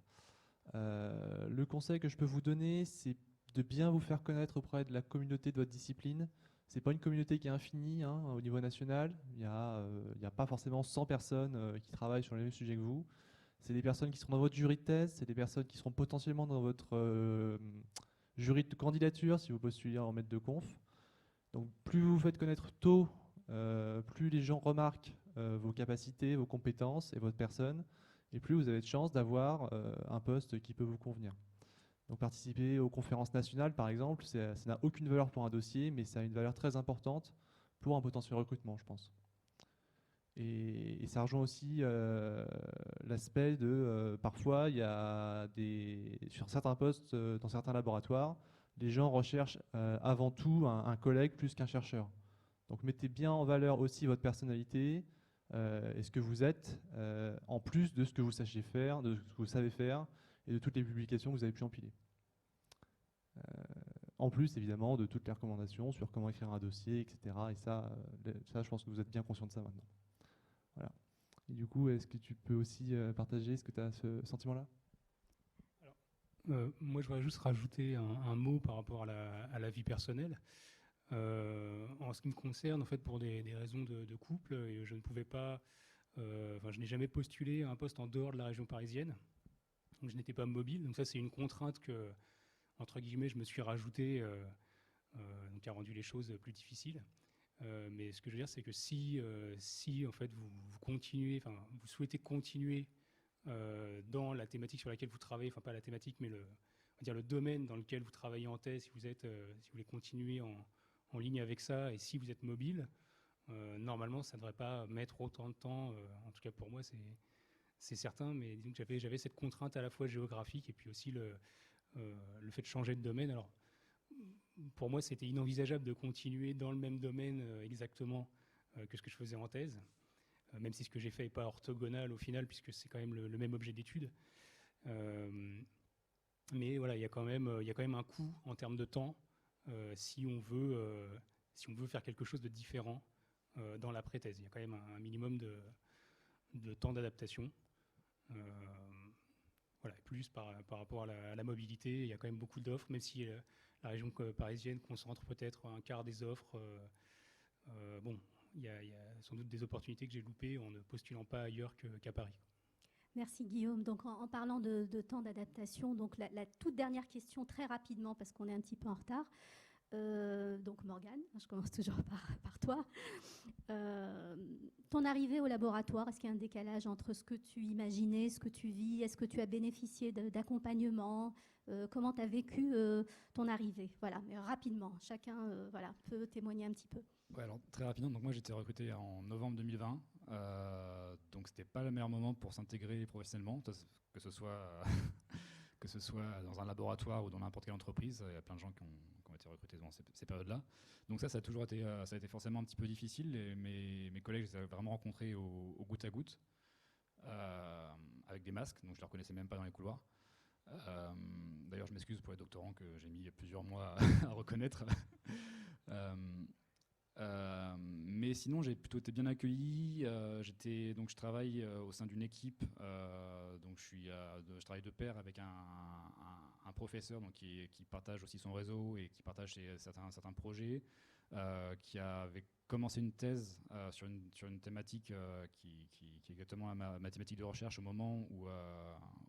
Le conseil que je peux vous donner, c'est de bien vous faire connaître auprès de la communauté de votre discipline. C'est pas une communauté qui est infinie au niveau national. Il y a pas forcément 100 personnes qui travaillent sur les mêmes sujets que vous. C'est des personnes qui seront dans votre jury de thèse, c'est des personnes qui seront potentiellement dans votre jury de candidature si vous postulez en maître de conf. Donc plus vous vous faites connaître tôt, plus les gens remarquent vos capacités, vos compétences et votre personne, et plus vous avez de chances d'avoir un poste qui peut vous convenir. Donc participer aux conférences nationales, par exemple, ça n'a aucune valeur pour un dossier, mais ça a une valeur très importante pour un potentiel recrutement, je pense. Et ça rejoint aussi l'aspect de parfois, il y a sur certains postes, dans certains laboratoires, les gens recherchent avant tout un collègue plus qu'un chercheur. Donc mettez bien en valeur aussi votre personnalité et ce que vous êtes, en plus de ce que vous sachez faire, de ce que vous savez faire et de toutes les publications que vous avez pu empiler. En plus, évidemment, de toutes les recommandations sur comment écrire un dossier, etc. Et ça, je pense que vous êtes bien conscient de ça maintenant. Voilà. Et du coup, est-ce que tu peux aussi partager, est-ce que tu as ce sentiment-là ? Moi, je voudrais juste rajouter un mot par rapport à la vie personnelle. En ce qui me concerne, en fait, pour des raisons de couple, je ne pouvais pas, je n'ai jamais postulé à un poste en dehors de la région parisienne. Donc, je n'étais pas mobile. Donc ça, c'est une contrainte que, entre guillemets, je me suis rajoutée, qui a rendu les choses plus difficiles. Mais ce que je veux dire, c'est que si en fait, vous continuez, vous souhaitez continuer dans la thématique sur laquelle vous travaillez, pas la thématique, mais le domaine dans lequel vous travaillez en thèse, si vous voulez continuer en ligne avec ça, et si vous êtes mobile, normalement, ça ne devrait pas mettre autant de temps. En tout cas, pour moi, c'est certain. Mais disons que j'avais cette contrainte à la fois géographique et puis aussi le fait de changer de domaine. Alors, pour moi, c'était inenvisageable de continuer dans le même domaine exactement que ce que je faisais en thèse, même si ce que j'ai fait n'est pas orthogonal au final, puisque c'est quand même le même objet d'étude. Mais voilà, il y a quand même un coût en termes de temps si on veut faire quelque chose de différent dans l'après-thèse. Il y a quand même un minimum de temps d'adaptation. Voilà, plus par rapport à la mobilité, il y a quand même beaucoup d'offres, même si la région parisienne concentre peut-être un quart des offres. Il y a sans doute des opportunités que j'ai loupées en ne postulant pas ailleurs qu'à Paris. Merci Guillaume. Donc en parlant de temps d'adaptation, donc la toute dernière question très rapidement parce qu'on est un petit peu en retard. Donc Morgane, je commence toujours par toi. Ton arrivée au laboratoire, est-ce qu'il y a un décalage entre ce que tu imaginais, ce que tu vis? Est-ce que tu as bénéficié d'accompagnement? Comment tu as vécu ton arrivée? Voilà, mais rapidement, chacun peut témoigner un petit peu. Ouais, alors très rapidement, donc moi j'étais recruté en novembre 2020. donc c'était pas le meilleur moment pour s'intégrer professionnellement, que ce soit que ce soit dans un laboratoire ou dans n'importe quelle entreprise. Il y a plein de gens qui ont été recrutés dans ces périodes-là. Donc ça a toujours été, ça a été forcément un petit peu difficile. Et mes collègues, je les ai vraiment rencontrés au goutte à goutte, avec des masques, donc je ne les reconnaissais même pas dans les couloirs. D'ailleurs, je m'excuse pour les doctorants que j'ai mis plusieurs mois à reconnaître. Mais sinon, j'ai plutôt été bien accueilli. Donc, je travaille au sein d'une équipe. Donc, je travaille de pair avec un professeur donc, qui partage aussi son réseau et qui partage certains projets, qui avait commencé une thèse sur une thématique qui est exactement ma thématique de recherche au moment où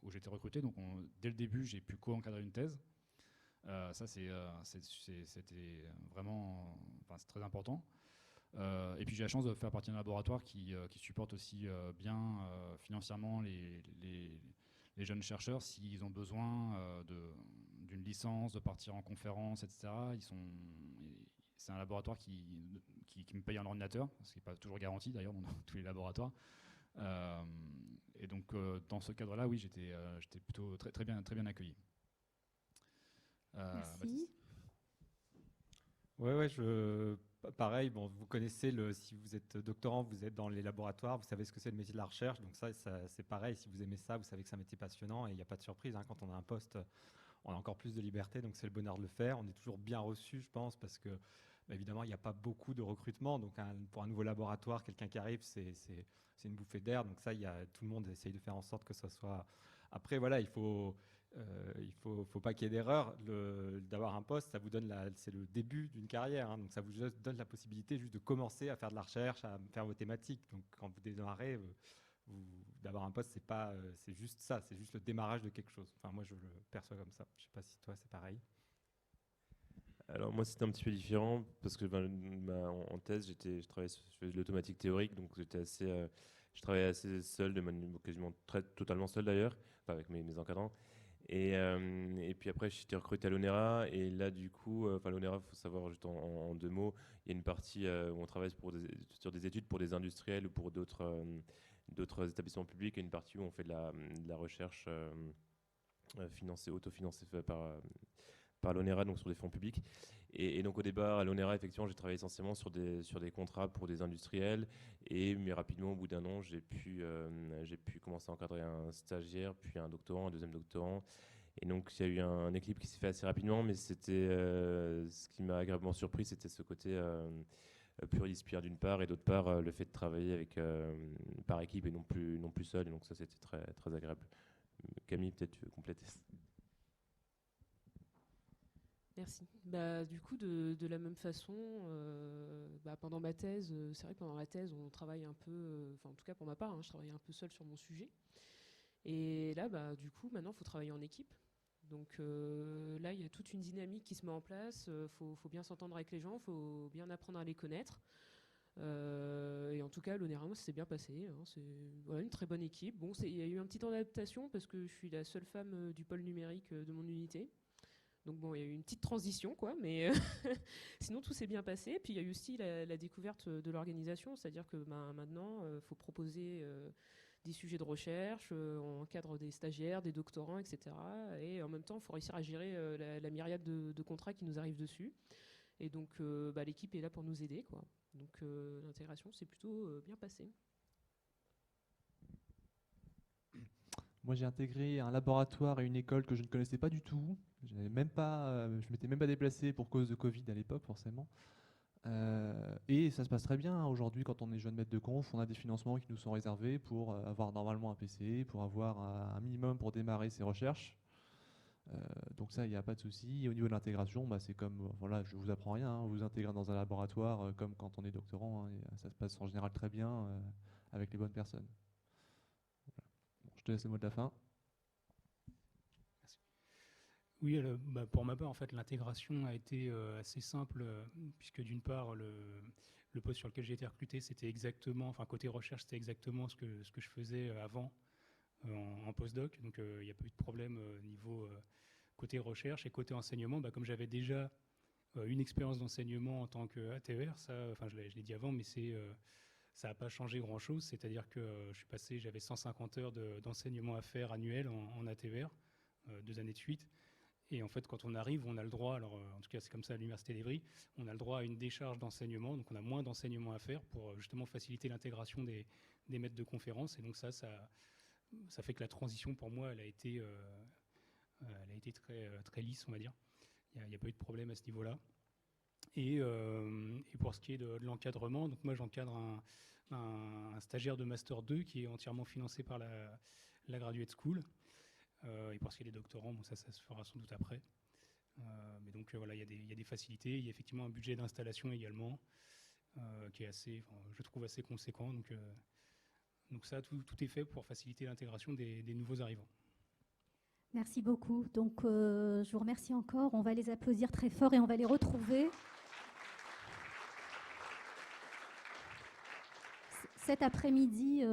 j'ai été recruté. Donc, dès le début, j'ai pu co-encadrer une thèse. Ça, c'était vraiment, c'est très important. Et puis j'ai la chance de faire partie d'un laboratoire qui supporte aussi bien financièrement les jeunes chercheurs s'ils ont besoin d'une licence, de partir en conférence, etc. C'est un laboratoire qui me paye un ordinateur, ce qui n'est pas toujours garanti d'ailleurs dans tous les laboratoires. Et donc dans ce cadre-là, oui, j'étais plutôt très bien accueilli. Merci. Ouais, pareil, bon, vous connaissez, si vous êtes doctorant, vous êtes dans les laboratoires, vous savez ce que c'est le métier de la recherche, donc ça c'est pareil, si vous aimez ça, vous savez que c'est un métier passionnant, et il n'y a pas de surprise, hein, quand on a un poste, on a encore plus de liberté, donc c'est le bonheur de le faire. On est toujours bien reçu, je pense, parce que évidemment, il n'y a pas beaucoup de recrutement, donc pour un nouveau laboratoire, quelqu'un qui arrive, c'est une bouffée d'air, donc ça, tout le monde essaye de faire en sorte que ça soit... Après, voilà, il faut pas qu'il y ait d'erreur. D'avoir un poste, ça vous donne c'est le début d'une carrière, hein, donc ça vous donne la possibilité juste de commencer à faire de la recherche, à faire vos thématiques. Donc quand vous démarrez, d'avoir un poste, c'est juste ça, c'est juste le démarrage de quelque chose. Enfin, moi, je le perçois comme ça. Je sais pas si toi, c'est pareil. Alors moi, c'était un petit peu différent parce que en thèse, je faisais de l'automatique théorique, donc je travaillais assez seul, quasiment totalement seul d'ailleurs, enfin avec mes encadrants. Et puis après, j'ai été recruté à l'ONERA. Et là, du coup, l'ONERA, il faut savoir juste en deux mots, il y a une partie où on travaille sur des études pour des industriels ou pour d'autres établissements publics, et une partie où on fait de la recherche autofinancée par l'ONERA, donc sur des fonds publics. Et donc au départ, à l'ONERA, effectivement, j'ai travaillé essentiellement sur des contrats pour des industriels. Mais rapidement, au bout d'un an, j'ai pu commencer à encadrer un stagiaire, puis un doctorant, un deuxième doctorant. Et donc il y a eu un équilibre qui s'est fait assez rapidement, mais c'était ce qui m'a agréablement surpris, c'était ce côté pluridisciplinaire d'une part, et d'autre part le fait de travailler par équipe et non plus seul. Et donc ça, c'était très, très agréable. Camille, peut-être tu veux compléter. Merci. Du coup, de la même façon, pendant ma thèse, c'est vrai que pendant la thèse, on travaille un peu, en tout cas pour ma part, je travaillais un peu seule sur mon sujet. Et là, du coup, maintenant, il faut travailler en équipe. Donc là, il y a toute une dynamique qui se met en place. Faut bien s'entendre avec les gens, il faut bien apprendre à les connaître. Et en tout cas, l'ONERA, ça s'est bien passé. C'est une très bonne équipe. Bon, il y a eu un petit temps d'adaptation parce que je suis la seule femme du pôle numérique de mon unité. Donc bon, il y a eu une petite transition, quoi, mais sinon tout s'est bien passé. Puis il y a eu aussi la découverte de l'organisation, c'est-à-dire que maintenant, il faut proposer des sujets de recherche, on encadre des stagiaires, des doctorants, etc. Et en même temps, il faut réussir à gérer la myriade de contrats qui nous arrivent dessus. Et donc l'équipe est là pour nous aider, quoi. Donc l'intégration s'est plutôt bien passée. Moi, j'ai intégré un laboratoire et une école que je ne connaissais pas du tout. Je m'étais même pas déplacé pour cause de Covid à l'époque, forcément. Et ça se passe très bien. Aujourd'hui, quand on est jeune maître de conf, on a des financements qui nous sont réservés pour avoir normalement un PC, pour avoir un minimum pour démarrer ses recherches. Donc ça, il n'y a pas de souci. Et au niveau de l'intégration, c'est comme, voilà, je vous apprends rien. Vous vous intégrez dans un laboratoire comme quand on est doctorant. Et ça se passe en général très bien avec les bonnes personnes. Je te laisse le mot de la fin. Merci. Oui, pour ma part, en fait, l'intégration a été assez simple, puisque d'une part, le poste sur lequel j'ai été recruté, c'était exactement, côté recherche, c'était exactement ce que je faisais avant en postdoc. Donc, il n'y a pas eu de problème niveau côté recherche. Et côté enseignement, comme j'avais déjà une expérience d'enseignement en tant qu'ATER, ça, je l'ai dit avant, mais c'est ça n'a pas changé grand-chose. C'est-à-dire que j'avais 150 heures d'enseignement à faire annuel en ATVR, 2 années de suite. Et en fait, quand on arrive, on a le droit, alors en tout cas c'est comme ça à l'Université d'Evry, on a le droit à une décharge d'enseignement, donc on a moins d'enseignement à faire pour justement faciliter l'intégration des maîtres de conférences. Et donc ça fait que la transition pour moi, elle a été très lisse, on va dire. Il n'y a pas eu de problème à ce niveau-là. Et pour ce qui est de l'encadrement, donc moi j'encadre un stagiaire de Master 2 qui est entièrement financé par la Graduate School. Et pour ce qui est des doctorants, bon, ça se fera sans doute après. Mais donc voilà, il y a des facilités. Il y a effectivement un budget d'installation également qui est je trouve assez conséquent. Donc ça, tout est fait pour faciliter l'intégration des nouveaux arrivants. Merci beaucoup. Donc je vous remercie encore. On va les applaudir très fort et on va les retrouver. Cet après-midi,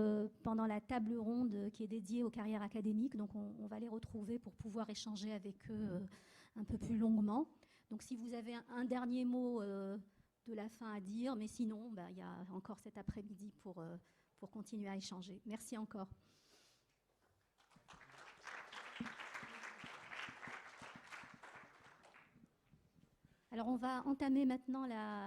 pendant la table ronde qui est dédiée aux carrières académiques, donc on va les retrouver pour pouvoir échanger avec eux un peu plus longuement. Donc si vous avez un dernier mot de la fin à dire, mais sinon, il y a encore cet après-midi pour continuer à échanger. Merci encore. Alors on va entamer maintenant la